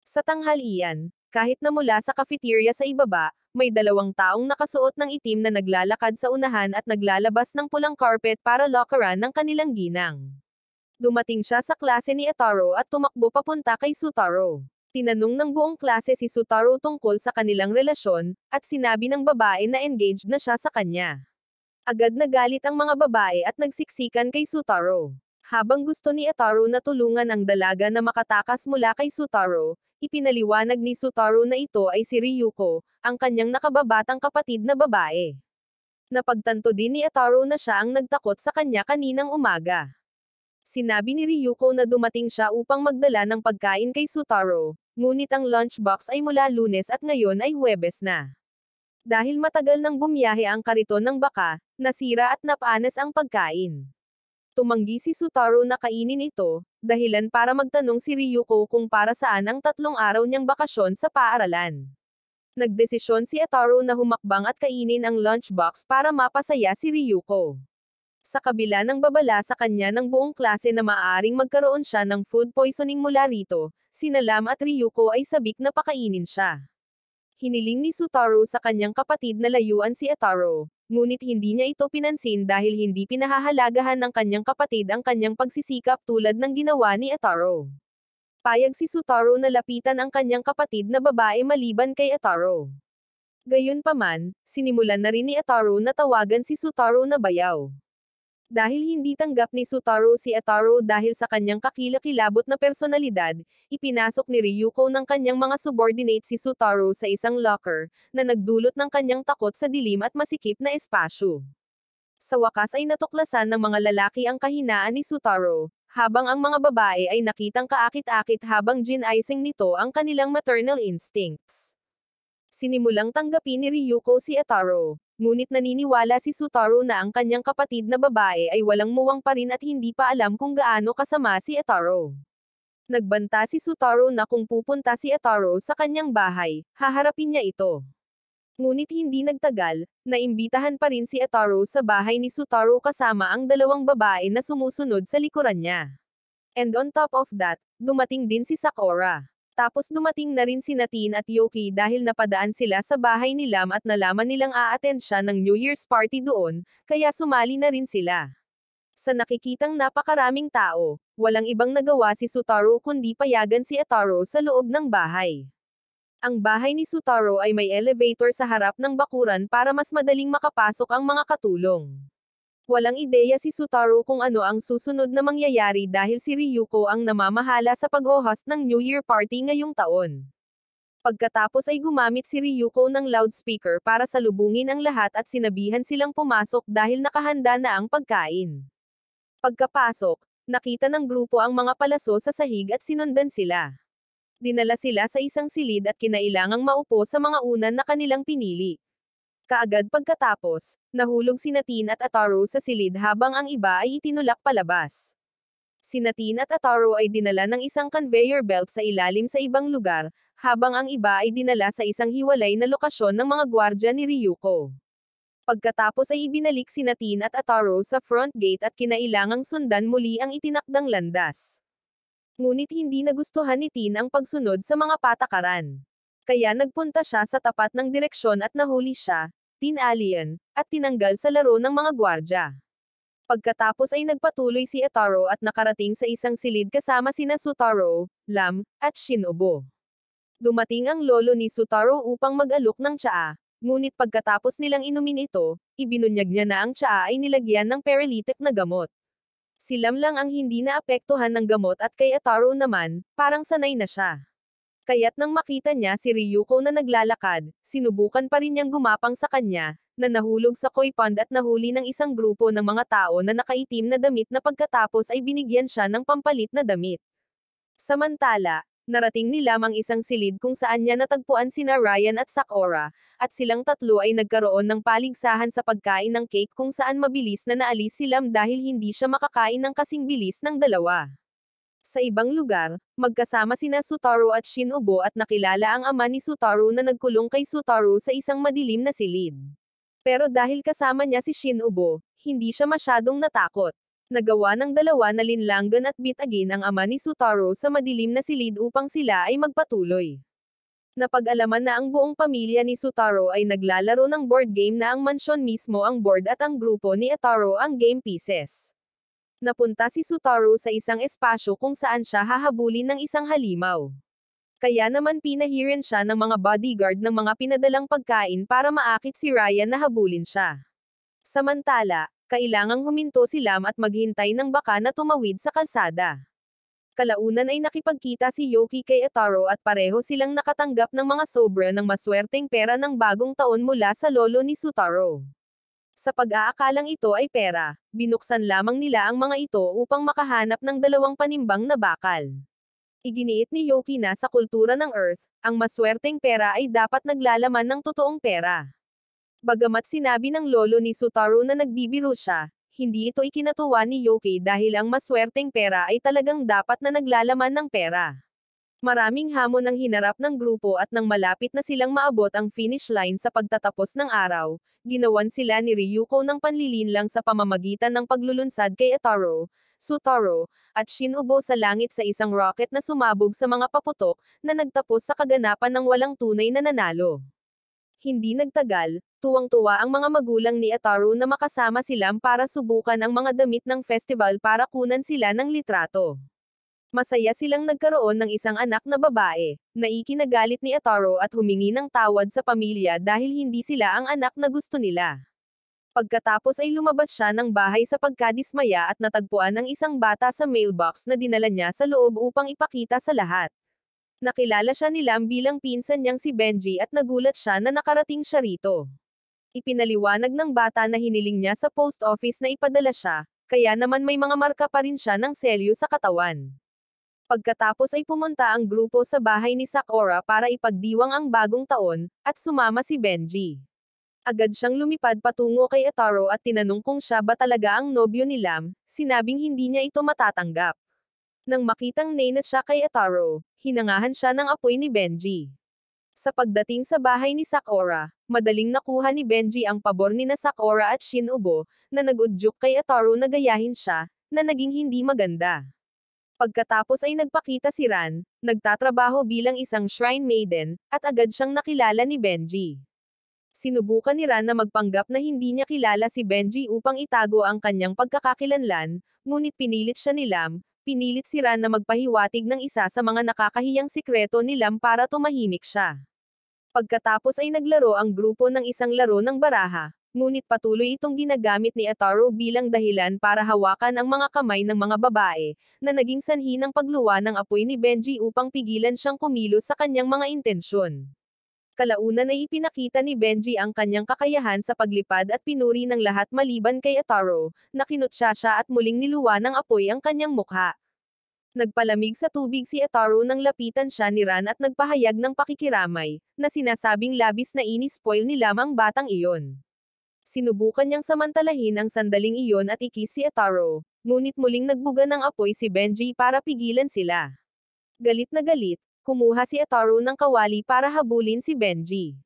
Sa tanghalian, kahit na mula sa cafeteria sa ibaba, may dalawang taong nakasuot ng itim na naglalakad sa unahan at naglalabas ng pulang carpet para lockeran ng kanilang ginang. Dumating siya sa klase ni Ataru at tumakbo papunta kay Sutaro. Tinanong ng buong klase si Sutaro tungkol sa kanilang relasyon, at sinabi ng babae na engaged na siya sa kanya. Agad nagalit ang mga babae at nagsiksikan kay Sutaro. Habang gusto ni Ataru na tulungan ang dalaga na makatakas mula kay Sutaro, ipinaliwanag ni Sutaro na ito ay si Ryuko, ang kanyang nakababatang kapatid na babae. Napagtanto din ni Ataru na siya ang nagtakot sa kanya kaninang umaga. Sinabi ni Ryuko na dumating siya upang magdala ng pagkain kay Sutaro, ngunit ang lunchbox ay mula Lunes at ngayon ay Huwebes na. Dahil matagal nang bumiyahe ang kariton ng baka, nasira at napanas ang pagkain. Tumanggi si Sutaro na kainin ito, dahilan para magtanong si Ryuko kung para saan ang 3 araw niyang bakasyon sa paaralan. Nagdesisyon si Ataru na humakbang at kainin ang lunchbox para mapasaya si Ryuko. Sa kabila ng babala sa kanya ng buong klase na maaaring magkaroon siya ng food poisoning mula rito, sina Lam at Ryuko ay sabik na pakainin siya. Hiniling ni Sutaro sa kanyang kapatid na layuan si Ataru, ngunit hindi niya ito pinansin dahil hindi pinahahalagahan ng kanyang kapatid ang kanyang pagsisikap tulad ng ginawa ni Ataru. Payag si Sutaro na lapitan ang kanyang kapatid na babae maliban kay Ataru. Gayunpaman, sinimulan na rin ni Ataru na tawagan si Sutaro na bayaw. Dahil hindi tanggap ni Sutaro si Ataru dahil sa kanyang kakilakilabot na personalidad, ipinasok ni Ryuko ng kanyang mga subordinate si Sutaro sa isang locker, na nagdulot ng kanyang takot sa dilim at masikip na espasyo. Sa wakas ay natuklasan ng mga lalaki ang kahinaan ni Sutaro, habang ang mga babae ay nakitang kaakit-akit habang ginaising nito ang kanilang maternal instincts. Sinimulang tanggapin ni Ryuko si Ataru, ngunit naniniwala si Sutaro na ang kanyang kapatid na babae ay walang muwang pa rin at hindi pa alam kung gaano kasama si Ataru. Nagbanta si Sutaro na kung pupunta si Ataru sa kanyang bahay, haharapin niya ito. Ngunit hindi nagtagal, naimbitahan pa rin si Ataru sa bahay ni Sutaro kasama ang dalawang babae na sumusunod sa likuran niya. And on top of that, dumating din si Sakura. Tapos dumating na rin si Natin at Yoki dahil napadaan sila sa bahay ni Lam at nalaman nilang a-attend siya ng New Year's party doon, kaya sumali na rin sila. Sa nakikitang napakaraming tao, walang ibang nagawa si Sutaro kundi payagan si Ataru sa loob ng bahay. Ang bahay ni Sutaro ay may elevator sa harap ng bakuran para mas madaling makapasok ang mga katulong. Walang ideya si Sutaro kung ano ang susunod na mangyayari dahil si Ryuko ang namamahala sa pag-host ng New Year party ngayong taon. Pagkatapos ay gumamit si Ryuko ng loudspeaker para salubungin ang lahat at sinabihan silang pumasok dahil nakahanda na ang pagkain. Pagkapasok, nakita ng grupo ang mga palaso sa sahig at sinundan sila. Dinala sila sa isang silid at kinailangang maupo sa mga unan na kanilang pinili. Kaagad pagkatapos, nahulog si Natin at Ataru sa silid habang ang iba ay itinulak palabas. Si Natin at Ataru ay dinala ng isang conveyor belt sa ilalim sa ibang lugar, habang ang iba ay dinala sa isang hiwalay na lokasyon ng mga gwardya ni Ryuko. Pagkatapos ay ibinalik si Natin at Ataru sa front gate at kinailangang sundan muli ang itinakdang landas. Ngunit hindi nagustuhan ni Tin ang pagsunod sa mga patakaran. Kaya nagpunta siya sa tapat ng direksyon at nahuli siya, Tin Alien, at tinanggal sa laro ng mga gwardya. Pagkatapos ay nagpatuloy si Ataru at nakarating sa isang silid kasama sina Sutaro, Lam, at Shinobu. Dumating ang lolo ni Sutaro upang mag-alok ng tsaa, ngunit pagkatapos nilang inumin ito, ibinunyag niya na ang tsaa ay nilagyan ng paralytic na gamot. Si Lam lang ang hindi naapektuhan ng gamot at kay Ataru naman, parang sanay na siya. Kaya't nang makita niya si Ryuko na naglalakad, sinubukan pa rin niyang gumapang sa kanya, na nahulog sa koi pond at nahuli ng isang grupo ng mga tao na nakaitim na damit na pagkatapos ay binigyan siya ng pampalit na damit. Samantala, narating ni Lam ang isang silid kung saan niya natagpuan sina Ryan at Sakura, at silang tatlo ay nagkaroon ng paligsahan sa pagkain ng cake kung saan mabilis na naalis si Lam dahil hindi siya makakain ng kasing bilis ng dalawa. Sa ibang lugar, magkasama sina Sutaro at Shinobu at nakilala ang ama ni Sutaro na nagkulong kay Sutaro sa isang madilim na silid. Pero dahil kasama niya si Shinobu, hindi siya masyadong natakot. Nagawa ng dalawa na linlanggan at bitagin ang ama ni Sutaro sa madilim na silid upang sila ay magpatuloy. Napag-alaman na ang buong pamilya ni Sutaro ay naglalaro ng board game na ang mansyon mismo ang board at ang grupo ni Ataru ang game pieces. Napunta si Sutaro sa isang espasyo kung saan siya hahabulin ng isang halimaw. Kaya naman pinahirin siya ng mga bodyguard ng mga pinadalang pagkain para maakit si Ryan na habulin siya. Samantala, kailangang huminto si Lam at maghintay ng baka na tumawid sa kalsada. Kalaunan ay nakipagkita si Yoki kay Ataru at pareho silang nakatanggap ng mga sobra ng maswerteng pera ng bagong taon mula sa lolo ni Sutaro. Sa pag-aakalang ito ay pera, binuksan lamang nila ang mga ito upang makahanap ng dalawang panimbang na bakal. Iginiit ni Yoki na sa kultura ng Earth, ang maswerteng pera ay dapat naglalaman ng totoong pera. Bagamat sinabi ng lolo ni Sutaro na nagbibiro siya, hindi ito ikinatuwa ni Yoki dahil ang maswerteng pera ay talagang dapat na naglalaman ng pera. Maraming hamon ang hinarap ng grupo at nang malapit na silang maabot ang finish line sa pagtatapos ng araw, ginawan sila ni Ryuko ng panlilinlang sa pamamagitan ng paglulunsad kay Ataru, Sutaro, at Shinobu sa langit sa isang rocket na sumabog sa mga paputok, na nagtapos sa kaganapan ng walang tunay na nanalo. Hindi nagtagal, tuwang-tuwa ang mga magulang ni Ataru na makasama sila para subukan ang mga damit ng festival para kunan sila ng litrato. Masaya silang nagkaroon ng isang anak na babae, na ikinagalit ni Ataru at humingi ng tawad sa pamilya dahil hindi sila ang anak na gusto nila. Pagkatapos ay lumabas siya ng bahay sa pagkadismaya at natagpuan ang isang bata sa mailbox na dinala niya sa loob upang ipakita sa lahat. Nakilala siya ni Lam bilang pinsan niyang si Benji at nagulat siya na nakarating siya rito. Ipinaliwanag ng bata na hiniling niya sa post office na ipadala siya, kaya naman may mga marka pa rin siya ng selyo sa katawan. Pagkatapos ay pumunta ang grupo sa bahay ni Sakura para ipagdiwang ang bagong taon, at sumama si Benji. Agad siyang lumipad patungo kay Ataro at tinanong kung siya ba talaga ang nobyo ni Lam, sinabing hindi niya ito matatanggap. Nang makitang nainis siya kay Ataro, hinangahan siya ng apoy ni Benji. Sa pagdating sa bahay ni Sakura, madaling nakuha ni Benji ang pabor ni na Sakura at Shinobu, na nag-udyok kay Ataro na gayahin siya, na naging hindi maganda. Pagkatapos ay nagpakita si Ran, nagtatrabaho bilang isang shrine maiden, at agad siyang nakilala ni Benji. Sinubukan ni Ran na magpanggap na hindi niya kilala si Benji upang itago ang kanyang pagkakakilanlan, ngunit pinilit siya ni Lam, pinilit si Ran na magpahiwatig ng isa sa mga nakakahiyang sikreto ni Lam para tumahimik siya. Pagkatapos ay naglaro ang grupo ng isang laro ng baraha, ngunit patuloy itong ginagamit ni Ataro bilang dahilan para hawakan ang mga kamay ng mga babae, na naging sanhi ng pagluwa ng apoy ni Benji upang pigilan siyang kumilos sa kanyang mga intensyon. Kalaunan ay ipinakita ni Benji ang kanyang kakayahan sa paglipad at pinuri ng lahat maliban kay Ataro, na kinutya siya at muling niluwa ng apoy ang kanyang mukha. Nagpalamig sa tubig si Ataro nang lapitan siya ni Ran at nagpahayag ng pakikiramay, na sinasabing labis na inispoil ni Lam ang batang iyon. Sinubukan niyang samantalahin ang sandaling iyon at ikis si Ataro, ngunit muling nagbuga ng apoy si Benji para pigilan sila. Galit na galit, kumuha si Ataro ng kawali para habulin si Benji.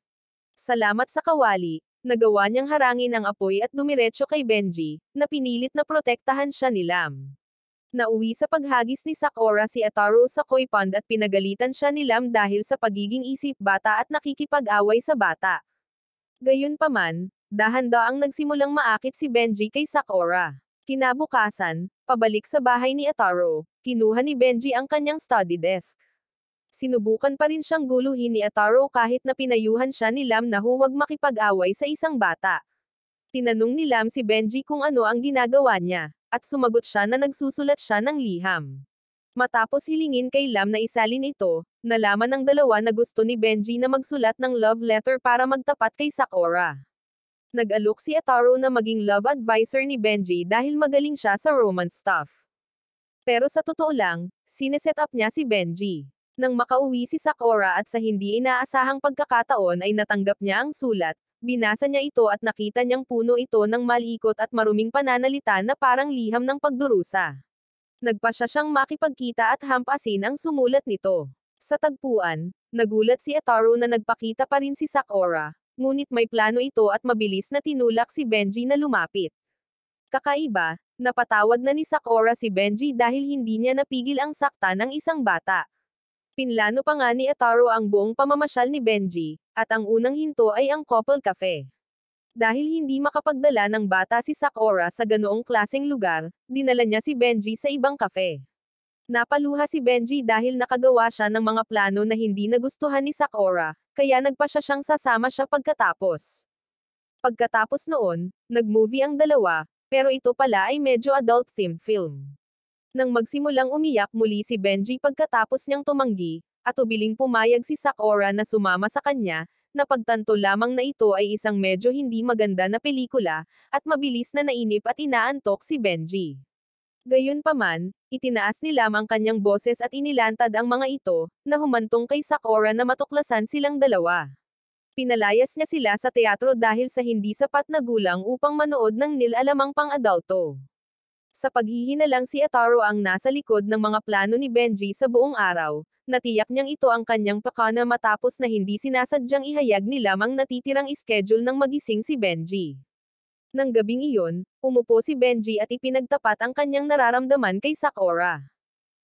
Salamat sa kawali, nagawa niyang harangin ang apoy at dumiretso kay Benji, na pinilit na protektahan siya ni Lam. Nauwi sa paghagis ni Sakura si Ataro sa koi pond at pinagalitan siya ni Lam dahil sa pagiging isip bata at nakikipag-away sa bata. Gayunpaman, dahan-daang nagsimulang maakit si Benji kay Sakura. Kinabukasan, pabalik sa bahay ni Ataro, kinuha ni Benji ang kanyang study desk. Sinubukan pa rin siyang guluhin ni Ataro kahit na pinayuhan siya ni Lam na huwag makipag-away sa isang bata. Tinanong ni Lam si Benji kung ano ang ginagawa niya, at sumagot siya na nagsusulat siya ng liham. Matapos hilingin kay Lam na isalin ito, nalaman ng dalawa na gusto ni Benji na magsulat ng love letter para magtapat kay Sakura. Nag-alok si Ataro na maging love advisor ni Benji dahil magaling siya sa romance stuff. Pero sa totoo lang, sineset up niya si Benji. Nang makauwi si Sakura at sa hindi inaasahang pagkakataon ay natanggap niya ang sulat, binasa niya ito at nakita niyang puno ito ng malikot at maruming pananalita na parang liham ng pagdurusa. Nagpasya siyang makipagkita at hampasin ang sumulat nito. Sa tagpuan, nagulat si Ataro na nagpakita pa rin si Sakura, ngunit may plano ito at mabilis na tinulak si Benji na lumapit. Kakaiba, napatawad na ni Sakura si Benji dahil hindi niya napigil ang sakta ng isang bata. Pinlano pa nga ni Ataro ang buong pamamasyal ni Benji, at ang unang hinto ay ang couple cafe. Dahil hindi makapagdala ng bata si Sakura sa ganoong klaseng lugar, dinala niya si Benji sa ibang cafe. Napaluha si Benji dahil nakagawa siya ng mga plano na hindi nagustuhan ni Sakura, kaya nagpasya siyang sasama siya pagkatapos. Pagkatapos noon, nag-movie ang dalawa, pero ito pala ay medyo adult-themed film. Nang magsimulang umiyak muli si Benji pagkatapos niyang tumanggi, at ubiling pumayag si Sakura na sumama sa kanya, napagtanto lamang na ito ay isang medyo hindi maganda na pelikula, at mabilis na nainip at inaantok si Benji. Gayunpaman, itinaas ni Lam ang kanyang boses at inilantad ang mga ito, na humantong kay Sakura na matuklasan silang dalawa. Pinalayas niya sila sa teatro dahil sa hindi sapat na gulang upang manood ng nilalamang pang-adulto. Sa paghihinalang si Ataro ang nasa likod ng mga plano ni Benji sa buong araw, natiyak niyang ito ang kanyang pakana matapos na hindi sinasadyang ihayag ni Lam ang natitirang schedule ng magising si Benji. Nang gabing iyon, umupo si Benji at ipinagtapat ang kanyang nararamdaman kay Sakura.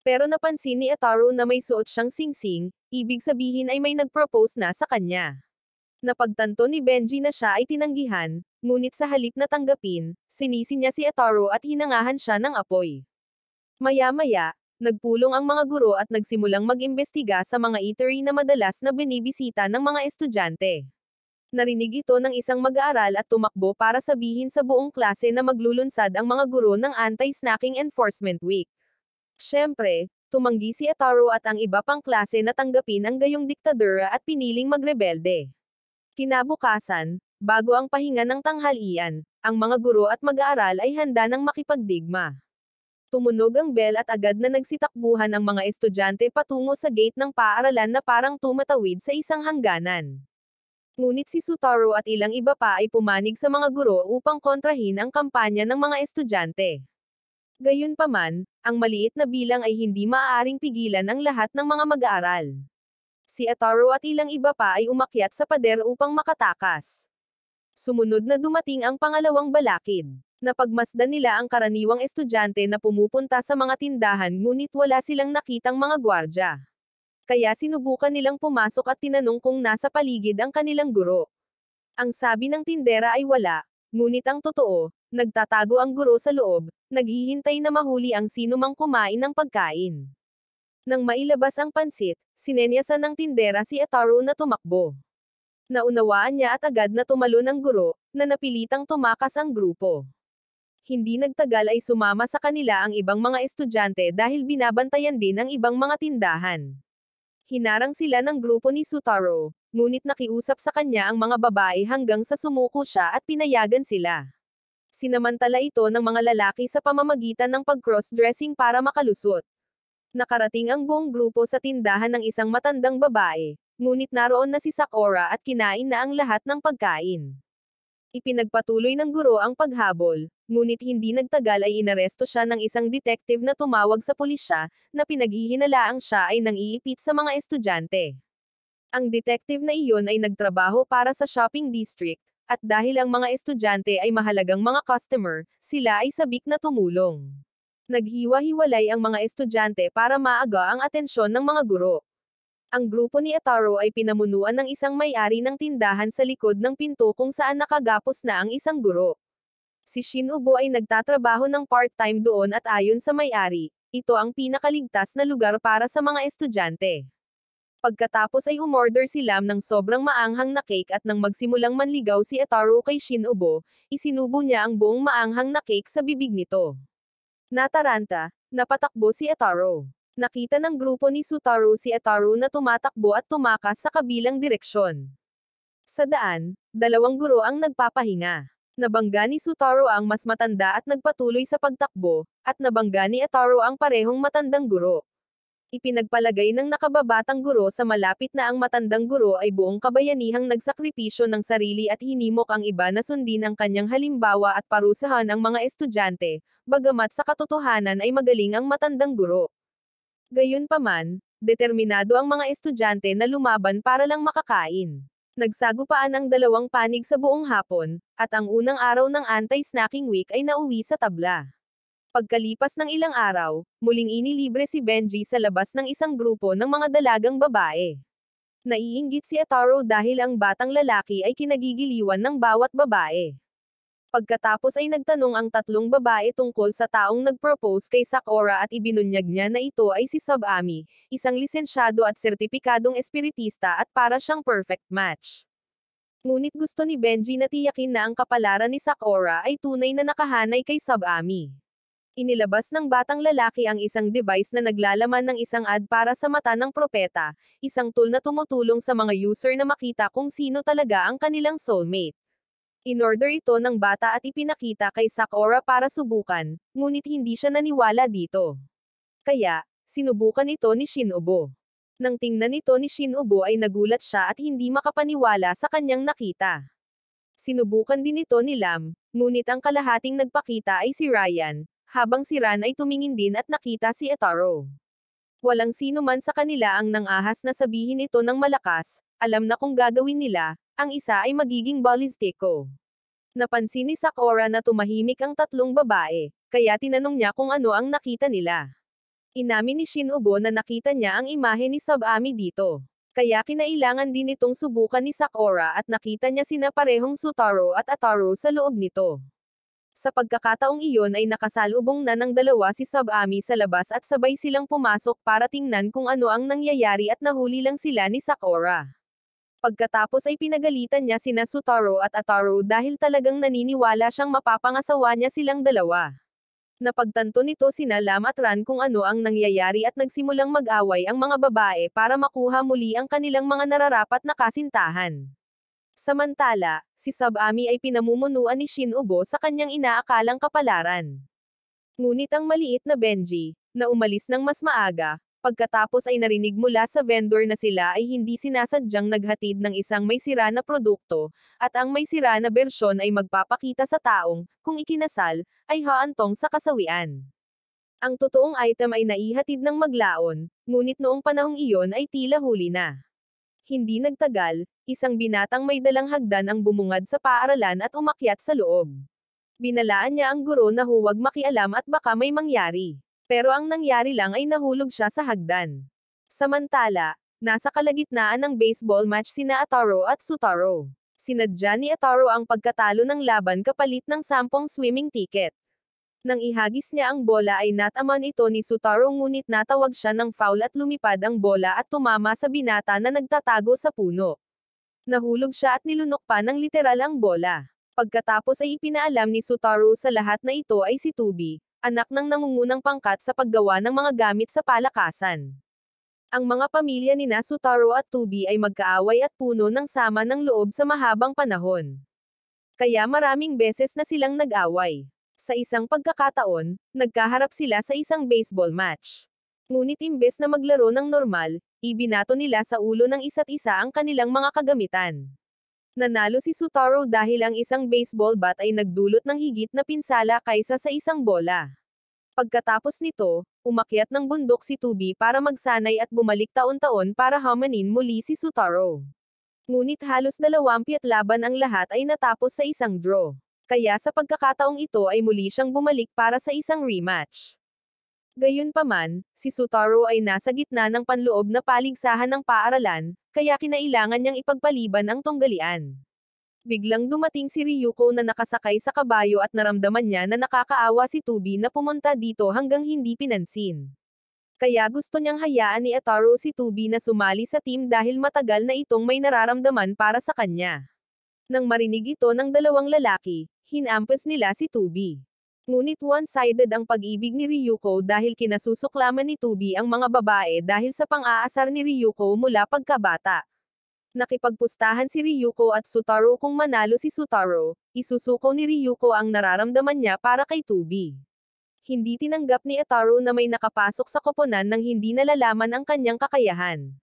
Pero napansin ni Ataro na may suot siyang singsing, ibig sabihin ay may nag-propose na sa kanya. Napagtanto ni Benji na siya ay tinanggihan, ngunit sa halip na tanggapin, sinisi niya si Ataro at hinangahan siya ng apoy. Maya-maya, nagpulong ang mga guro at nagsimulang mag-imbestiga sa mga eatery na madalas na binibisita ng mga estudyante. Narinig ito ng isang mag-aaral at tumakbo para sabihin sa buong klase na maglulunsad ang mga guro ng Anti-Snacking Enforcement Week. Siyempre, tumanggi si Ataru at ang iba pang klase na tanggapin ang gayong diktadura at piniling magrebelde. Kinabukasan, bago ang pahinga ng tanghalian, ang mga guro at mag-aaral ay handa ng makipagdigma. Tumunog ang bell at agad na nagsitakbuhan ang mga estudyante patungo sa gate ng paaralan na parang tumatawid sa isang hangganan. Ngunit si Sutaro at ilang iba pa ay pumanig sa mga guro upang kontrahin ang kampanya ng mga estudyante. Gayunpaman, ang maliit na bilang ay hindi maaaring pigilan ang lahat ng mga mag-aaral. Si Ataru at ilang iba pa ay umakyat sa pader upang makatakas. Sumunod na dumating ang pangalawang balakid. Napagmasdan nila ang karaniwang estudyante na pumupunta sa mga tindahan ngunit wala silang nakitang mga gwardya. Kaya sinubukan nilang pumasok at tinanong kung nasa paligid ang kanilang guro. Ang sabi ng tindera ay wala, ngunit ang totoo, nagtatago ang guro sa loob, naghihintay na mahuli ang sinumang kumain ng pagkain. Nang mailabas ang pansit, sinenyasan ng tindera si Ataru na tumakbo. Naunawaan niya at agad na tumalon ang guro, na napilitang tumakas ang grupo. Hindi nagtagal ay sumama sa kanila ang ibang mga estudyante dahil binabantayan din ang ibang mga tindahan. Hinarang sila ng grupo ni Sutaro, ngunit nakiusap sa kanya ang mga babae hanggang sa sumuko siya at pinayagan sila. Sinamantala ito ng mga lalaki sa pamamagitan ng pag-cross-dressing para makalusot. Nakarating ang buong grupo sa tindahan ng isang matandang babae, ngunit naroon na si Sakura at kinain na ang lahat ng pagkain. Ipinagpatuloy ng guro ang paghabol, ngunit hindi nagtagal ay inaresto siya ng isang detective na tumawag sa pulisya, na pinaghihinalaang siya ay nang-iipit sa mga estudyante. Ang detective na iyon ay nagtrabaho para sa shopping district, at dahil ang mga estudyante ay mahalagang mga customer, sila ay sabik na tumulong. Naghiwa-hiwalay ang mga estudyante para maaga ang atensyon ng mga guro. Ang grupo ni Ataru ay pinamunuan ng isang may-ari ng tindahan sa likod ng pinto kung saan nakagapos na ang isang guro. Si Shinobu ay nagtatrabaho ng part-time doon at ayon sa may-ari, ito ang pinakaligtas na lugar para sa mga estudyante. Pagkatapos ay umorder si Lam ng sobrang maanghang na cake at nang magsimulang manligaw si Ataru kay Shinobu, isinubo niya ang buong maanghang na cake sa bibig nito. Nataranta, napatakbo si Ataru. Nakita ng grupo ni Sutaro si Ataru na tumatakbo at tumakas sa kabilang direksyon. Sa daan, dalawang guro ang nagpapahinga. Nabangga ni Sutaro ang mas matanda at nagpatuloy sa pagtakbo, at nabangga ni Ataru ang parehong matandang guro. Ipinagpalagay ng nakababatang guro sa malapit na ang matandang guro ay buong kabayanihang nagsakripisyo ng sarili at hinimok ang iba na sundin ang kanyang halimbawa at parusahan ang mga estudyante, bagamat sa katotohanan ay magaling ang matandang guro. Gayunpaman, determinado ang mga estudyante na lumaban para lang makakain. Nagsagupaan ang dalawang panig sa buong hapon, at ang unang araw ng Anti-Snacking Week ay nauwi sa tabla. Pagkalipas ng ilang araw, muling inilibre si Benji sa labas ng isang grupo ng mga dalagang babae. Naiinggit si Ataru dahil ang batang lalaki ay kinagigiliwan ng bawat babae. Pagkatapos ay nagtanong ang tatlong babae tungkol sa taong nag-propose kay Sakura at ibinunyag niya na ito ay si Sub-Ami, isang lisensyado at sertipikadong espiritista at para siyang perfect match. Ngunit gusto ni Benji na tiyakin na ang kapalaran ni Sakura ay tunay na nakahanay kay Sub-Ami. Inilabas ng batang lalaki ang isang device na naglalaman ng isang ad para sa mata ng propeta, isang tool na tumutulong sa mga user na makita kung sino talaga ang kanilang soulmate. In-order ito ng bata at ipinakita kay Sakura para subukan, ngunit hindi siya naniwala dito. Kaya, sinubukan ito ni Shinobu. Nang tingnan ito ni Shinobu ay nagulat siya at hindi makapaniwala sa kanyang nakita. Sinubukan din ito ni Lam, ngunit ang kalahating nagpakita ay si Ryan, habang si Ran ay tumingin din at nakita si Ataru. Walang sino man sa kanila ang nangahas na sabihin ito ng malakas, alam na kung gagawin nila, ang isa ay magiging balistiko. Napansin ni Sakura na tumahimik ang tatlong babae, kaya tinanong niya kung ano ang nakita nila. Inamin ni Shinobu na nakita niya ang imahe ni Sub-Ami dito. Kaya kinailangan din itong subukan ni Sakura at nakita niya sina parehong Sutaro at Ataru sa loob nito. Sa pagkakataong iyon ay nakasalubong na ng dalawa si Sub-Ami sa labas at sabay silang pumasok para tingnan kung ano ang nangyayari at nahuli lang sila ni Sakura. Pagkatapos ay pinagalitan niya sina Sutaro at Ataru dahil talagang naniniwala siyang mapapangasawa niya silang dalawa. Napagtanto nito sina Lam at Ran kung ano ang nangyayari at nagsimulang mag-away ang mga babae para makuha muli ang kanilang mga nararapat na kasintahan. Samantala, si Sab-Ami ay pinamumunuan ni Shin Ubo sa kanyang inaakalang kapalaran. Ngunit ang maliit na Benji, na umalis ng mas maaga, pagkatapos ay narinig mula sa vendor na sila ay hindi sinasadyang naghatid ng isang may sira na produkto, at ang may sira na bersyon ay magpapakita sa taong, kung ikinasal, ay haantong sa kasawian. Ang totoong item ay naihatid ng maglaon, ngunit noong panahong iyon ay tila huli na. Hindi nagtagal, isang binatang may dalang hagdan ang bumungad sa paaralan at umakyat sa loob. Binalaan niya ang guro na huwag makialam at baka may mangyari. Pero ang nangyari lang ay nahulog siya sa hagdan. Samantala, nasa kalagitnaan ng baseball match sina Ataru at Sutaro. Sinadya ni Ataru ang pagkatalo ng laban kapalit ng 10 swimming ticket. Nang ihagis niya ang bola ay nataman ito ni Sutaro ngunit natawag siya ng foul at lumipad ang bola at tumama sa binata na nagtatago sa puno. Nahulog siya at nilunok pa ng literal ang bola. Pagkatapos ay ipinaalam ni Sutaro sa lahat na ito ay si Tubi, anak ng nangungunang pangkat sa paggawa ng mga gamit sa palakasan. Ang mga pamilya ni Sutaro at Tubi ay magkaaway at puno ng sama ng loob sa mahabang panahon. Kaya maraming beses na silang nag-away. Sa isang pagkakataon, nagkaharap sila sa isang baseball match. Ngunit imbes na maglaro ng normal, ibinato nila sa ulo ng isa't isa ang kanilang mga kagamitan. Nanalo si Sutaro dahil ang isang baseball bat ay nagdulot ng higit na pinsala kaysa sa isang bola. Pagkatapos nito, umakyat ng bundok si Tubi para magsanay at bumalik taon-taon para hamanin muli si Sutaro. Ngunit halos 20 laban ang lahat ay natapos sa isang draw. Kaya sa pagkakataong ito ay muli siyang bumalik para sa isang rematch. Gayunpaman, si Sutaro ay nasa gitna ng panloob na paligsahan ng paaralan, kaya kinailangan niyang ipagpaliban ang tunggalian. Biglang dumating si Ryuko na nakasakay sa kabayo at naramdaman niya na nakakaawa si Tubi na pumunta dito hanggang hindi pinansin. Kaya gusto niyang hayaan ni Ataru si Tubi na sumali sa team dahil matagal na itong may nararamdaman para sa kanya. Nang marinig ito ng dalawang lalaki, hinampas nila si Tubi. Ngunit one-sided ang pag-ibig ni Ryuko dahil kinasusuklaman ni Tubi ang mga babae dahil sa pang-aasar ni Ryuko mula pagkabata. Nakipagpustahan si Ryuko at Sutaro kung manalo si Sutaro, isusuko ni Ryuko ang nararamdaman niya para kay Tubi. Hindi tinanggap ni Ataru na may nakapasok sa koponan nang hindi nalalaman ang kanyang kakayahan.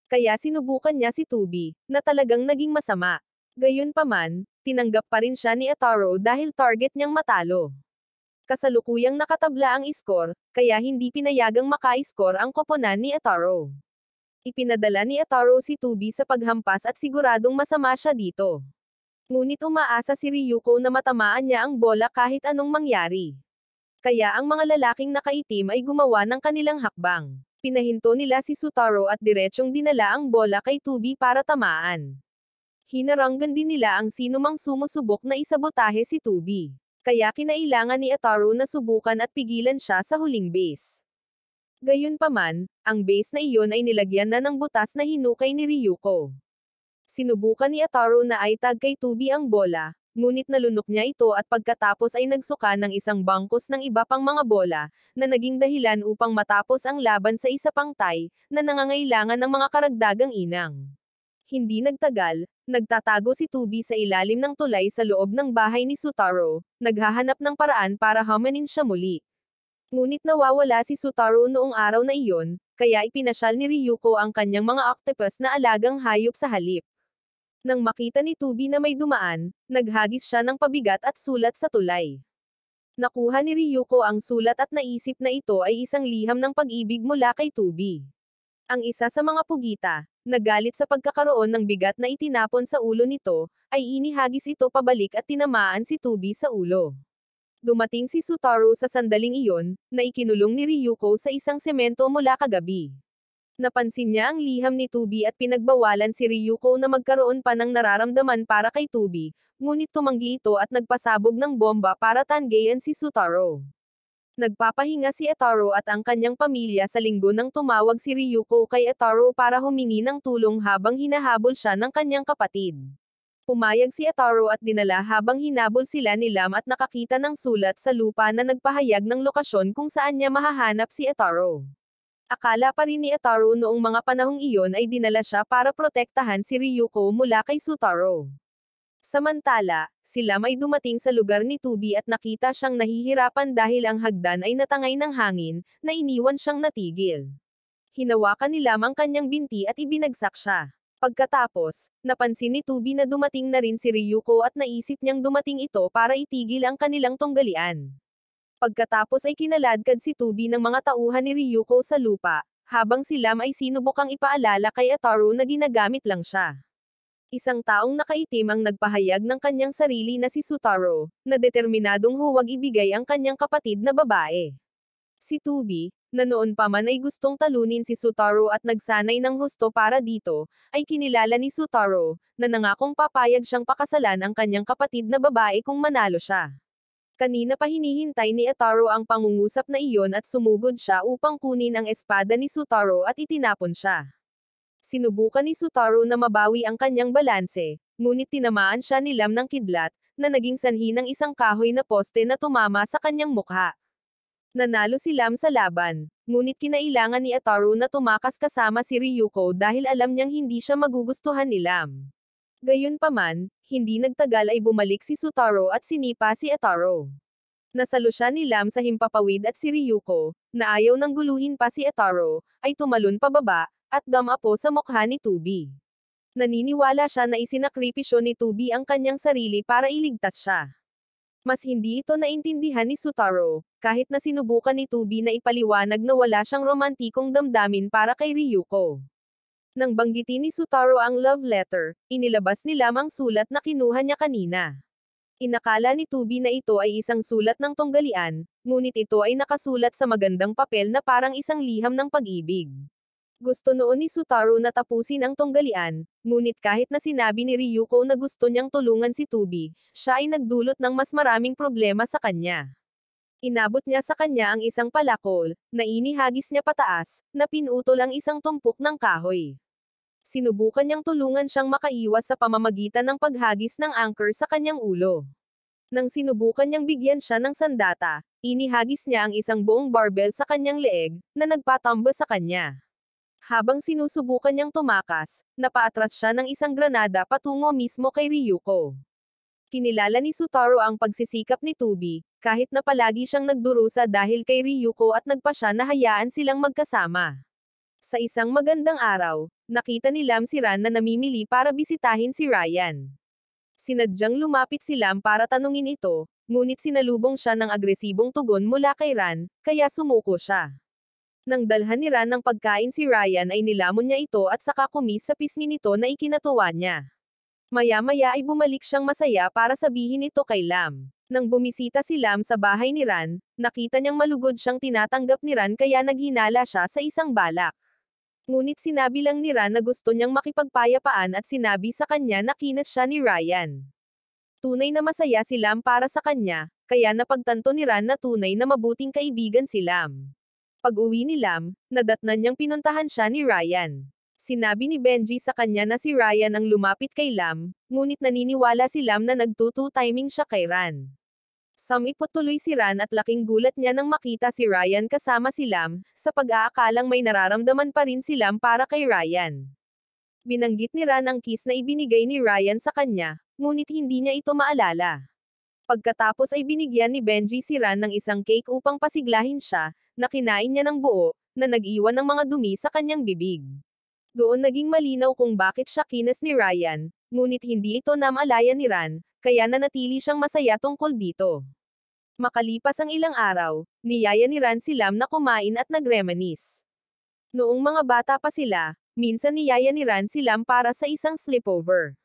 Kaya sinubukan niya si Tubi, na talagang naging masama. Gayunpaman, tinanggap pa rin siya ni Ataru dahil target niyang matalo. Kasalukuyang nakatabla ang iskor, kaya hindi pinayagang maka-iskor ang koponan ni Ataru. Ipinadala ni Ataru si Tubi sa paghampas at siguradong masama siya dito. Ngunit umaasa si Ryuko na matamaan niya ang bola kahit anong mangyari. Kaya ang mga lalaking nakaitim ay gumawa ng kanilang hakbang. Pinahinto nila si Sutaro at diretsyong dinala ang bola kay Tubi para tamaan. Hinaranggan din nila ang sinumang sumusubok na isabotahe si Tubi. Kaya kinailangan ni Ataru na subukan at pigilan siya sa huling base. Gayunpaman, ang base na iyon ay nilagyan na ng butas na hinukay ni Ryuko. Sinubukan ni Ataru na itag kay Tubi ang bola, ngunit nalunok niya ito at pagkatapos ay nagsuka ng isang bangkos ng iba pang mga bola, na naging dahilan upang matapos ang laban sa isa pang tie, na nangangailangan ng mga karagdagang inang. Hindi nagtagal, nagtatago si Tubi sa ilalim ng tulay sa loob ng bahay ni Sutaro, naghahanap ng paraan para hamanin siya muli. Ngunit nawawala si Sutaro noong araw na iyon, kaya ipinasyal ni Ryuko ang kanyang mga octopus na alagang hayop sa halip. Nang makita ni Tubi na may dumaan, naghagis siya ng pabigat at sulat sa tulay. Nakuha ni Ryuko ang sulat at naisip na ito ay isang liham ng pag-ibig mula kay Tubi. Ang isa sa mga pugita, nagalit sa pagkakaroon ng bigat na itinapon sa ulo nito, ay inihagis ito pabalik at tinamaan si Tubi sa ulo. Dumating si Sutaro sa sandaling iyon, na ikinulong ni Ryuko sa isang semento mula kagabi. Napansin niya ang liham ni Tubi at pinagbawalan si Ryuko na magkaroon pa ng nararamdaman para kay Tubi, ngunit tumanggi ito at nagpasabog ng bomba para tanggayan si Sutaro. Nagpapahinga si Etaro at ang kanyang pamilya sa linggo nang tumawag si Ryuko kay Etaro para humingi ng tulong habang hinahabol siya ng kanyang kapatid. Pumayag si Etaro at dinala habang hinabol sila ni Lam at nakakita ng sulat sa lupa na nagpahayag ng lokasyon kung saan niya mahahanap si Etaro. Akala pa rin ni Etaro noong mga panahong iyon ay dinala siya para protektahan si Ryuko mula kay Sutaro. Samantala, si Lam ay dumating sa lugar ni Tubi at nakita siyang nahihirapan dahil ang hagdan ay natangay ng hangin, na iniwan siyang natigil. Hinawakan ni Lam ang kanyang binti at ibinagsak siya. Pagkatapos, napansin ni Tubi na dumating na rin si Ryuko at naisip niyang dumating ito para itigil ang kanilang tunggalian. Pagkatapos ay kinaladkad si Tubi ng mga tauhan ni Ryuko sa lupa, habang si Lam ay sinubukang ipaalala kay Etaro na ginagamit lang siya. Isang taong nakaitim ang nagpahayag ng kanyang sarili na si Sutaro, na determinadong huwag ibigay ang kanyang kapatid na babae. Si Tubi, na noon pa man ay gustong talunin si Sutaro at nagsanay ng husto para dito, ay kinilala ni Sutaro, na nangakong papayag siyang pakasalan ang kanyang kapatid na babae kung manalo siya. Kanina pa hinihintay ni Etaro ang pangungusap na iyon at sumugod siya upang kunin ang espada ni Sutaro at itinapon siya. Sinubukan ni Sutaro na mabawi ang kanyang balanse, ngunit tinamaan siya ni Lam ng kidlat, na naging sanhi ng isang kahoy na poste na tumama sa kanyang mukha. Nanalo si Lam sa laban, ngunit kinailangan ni Etaro na tumakas kasama si Ryuko dahil alam niyang hindi siya magugustuhan ni Lam. Gayunpaman, hindi nagtagal ay bumalik si Sutaro at sinipa si Etaro. Nasalo siya ni Lam sa himpapawid at si Ryuko, na ayaw nang guluhin pa si Etaro, ay tumalon pababa, at damapo sa mukha ni Tubi. Naniniwala siya na isinakripisyo ni Tubi ang kanyang sarili para iligtas siya. Mas hindi ito naintindihan ni Sutaro, kahit na sinubukan ni Tubi na ipaliwanag na wala siyang romantikong damdamin para kay Ryuko. Nang banggitin ni Sutaro ang love letter, inilabas ni Lam ang sulat na kinuha niya kanina. Inakala ni Tubi na ito ay isang sulat ng tunggalian, ngunit ito ay nakasulat sa magandang papel na parang isang liham ng pag-ibig. Gusto noon ni Sutaro na tapusin ang tunggalian, ngunit kahit na sinabi ni Ryuko na gusto niyang tulungan si Tubi, siya ay nagdulot ng mas maraming problema sa kanya. Inabot niya sa kanya ang isang palakol, na inihagis niya pataas, na pinutol ang isang tumpok ng kahoy. Sinubukan niyang tulungan siyang makaiwas sa pamamagitan ng paghagis ng anchor sa kanyang ulo. Nang sinubukan niyang bigyan siya ng sandata, inihagis niya ang isang buong barbell sa kanyang leeg, na nagpatamba sa kanya. Habang sinusubukan niyang tumakas, napaatras siya ng isang granada patungo mismo kay Ryuko. Kinilala ni Sutaro ang pagsisikap ni Tubi, kahit na palagi siyang nagdurusa dahil kay Ryuko at nagpa siya na hayaan silang magkasama. Sa isang magandang araw, nakita ni Lam si Ran na namimili para bisitahin si Ryan. Sinadyang lumapit si Lam para tanungin ito, ngunit sinalubong siya ng agresibong tugon mula kay Ran, kaya sumuko siya. Nang dalhan ni Ran ng pagkain si Ryan ay nilamon niya ito at saka kumis sa pisngi nito na ikinatuwa niya. Maya-maya ay bumalik siyang masaya para sabihin ito kay Lam. Nang bumisita si Lam sa bahay ni Ran, nakita niyang malugod siyang tinatanggap ni Ran kaya naghinala siya sa isang balak. Ngunit sinabi lang ni Ran na gusto niyang makipagpayapaan at sinabi sa kanya na kinas siya ni Ryan. Tunay na masaya si Lam para sa kanya, kaya napagtanto ni Ran na tunay na mabuting kaibigan si Lam. Pag-uwi ni Lam, nadatnan niyang pinuntahan siya ni Ryan. Sinabi ni Benji sa kanya na si Ryan ang lumapit kay Lam, ngunit naniniwala si Lam na nagtutu-timing siya kay Ran. Samipot tuloy si Ran at laking gulat niya nang makita si Ryan kasama si Lam, sa pag-aakalang may nararamdaman pa rin si Lam para kay Ryan. Binanggit ni Ran ang kiss na ibinigay ni Ryan sa kanya, ngunit hindi niya ito maalala. Pagkatapos ay binigyan ni Benji si Ran ng isang cake upang pasiglahin siya, na kinain niya ng buo, na nag-iwan ng mga dumi sa kanyang bibig. Doon naging malinaw kung bakit siya kinas ni Ryan, ngunit hindi ito namalaya ni Ran, kaya nanatili siyang masaya tungkol dito. Makalipas ang ilang araw, niyaya ni Ran si Lam na kumain at nagreminisce. Noong mga bata pa sila, minsan niyaya ni Ran si Lam para sa isang sleepover.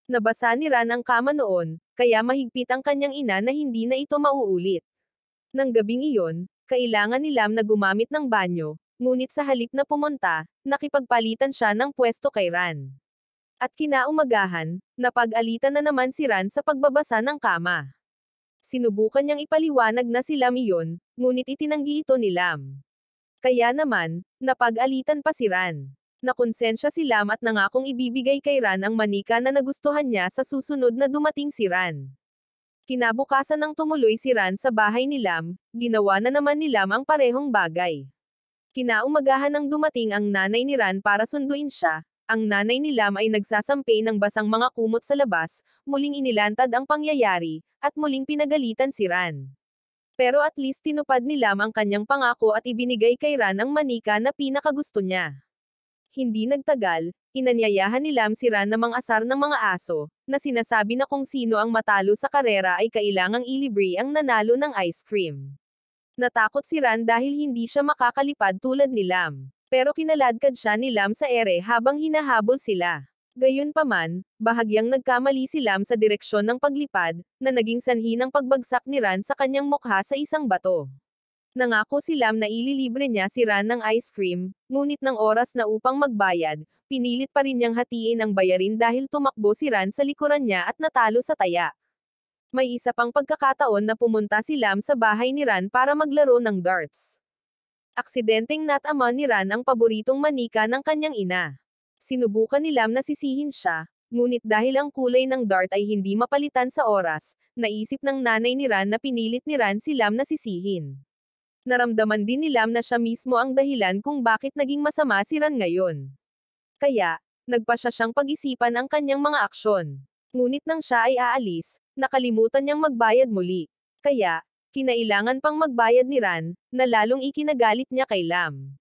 Nabasa ni Ran ang kama noon, kaya mahigpit ang kanyang ina na hindi na ito mauulit. Nang gabing iyon, kailangan ni Lam na gumamit ng banyo, ngunit sa halip na pumunta, nakipagpalitan siya ng pwesto kay Ran. At kinaumagahan, napag-alitan na naman si Ran sa pagbabasa ng kama. Sinubukan niyang ipaliwanag na si Lam iyon, Ngunit itinanggi ito ni Lam. Kaya naman, napag-alitan pa si Ran. Nakonsensya si Lam at nangakong ibibigay kay Ran ang manika na nagustuhan niya sa susunod na dumating si Ran. Kinabukasan nang tumuloy si Ran sa bahay ni Lam, ginawa na naman ni Lam ang parehong bagay. Kinaumagahan nang dumating ang nanay ni Ran para sunduin siya, ang nanay ni Lam ay nagsasampi ng basang mga kumot sa labas, muling inilantad ang pangyayari, at muling pinagalitan si Ran. Pero at least tinupad ni Lam ang kanyang pangako at ibinigay kay Ran ang manika na pinakagusto niya. Hindi nagtagal, inanyayahan ni Lam si Ran na mang-asar ng mga aso, na sinasabi na kung sino ang matalo sa karera ay kailangang ilibre ang nanalo ng ice cream. Natakot si Ran dahil hindi siya makakalipad tulad ni Lam. Pero kinaladkad siya ni Lam sa ere habang hinahabol sila. Gayunpaman, bahagyang nagkamali si Lam sa direksyon ng paglipad, na naging sanhi ng pagbagsak ni Ran sa kanyang mukha sa isang bato. Nangako si Lam na ililibre niya si Ran ng ice cream, ngunit ng oras na upang magbayad, pinilit pa rin niyang hatiin ang bayarin dahil tumakbo si Ran sa likuran niya at natalo sa taya. May isa pang pagkakataon na pumunta si Lam sa bahay ni Ran para maglaro ng darts. Aksidenteng nataman ni Ran ang paboritong manika ng kanyang ina. Sinubukan ni Lam na sisihin siya, ngunit dahil ang kulay ng dart ay hindi mapalitan sa oras, naisip ng nanay ni Ran na pinilit ni Ran si Lam na sisihin. Naramdaman din ni Lam na siya mismo ang dahilan kung bakit naging masama si Ran ngayon. Kaya, nagpasya siyang pag-isipan ang kanyang mga aksyon. Ngunit nang siya ay aalis, nakalimutan niyang magbayad muli. Kaya, kinailangan pang magbayad ni Ran, na lalong ikinagalit niya kay Lam.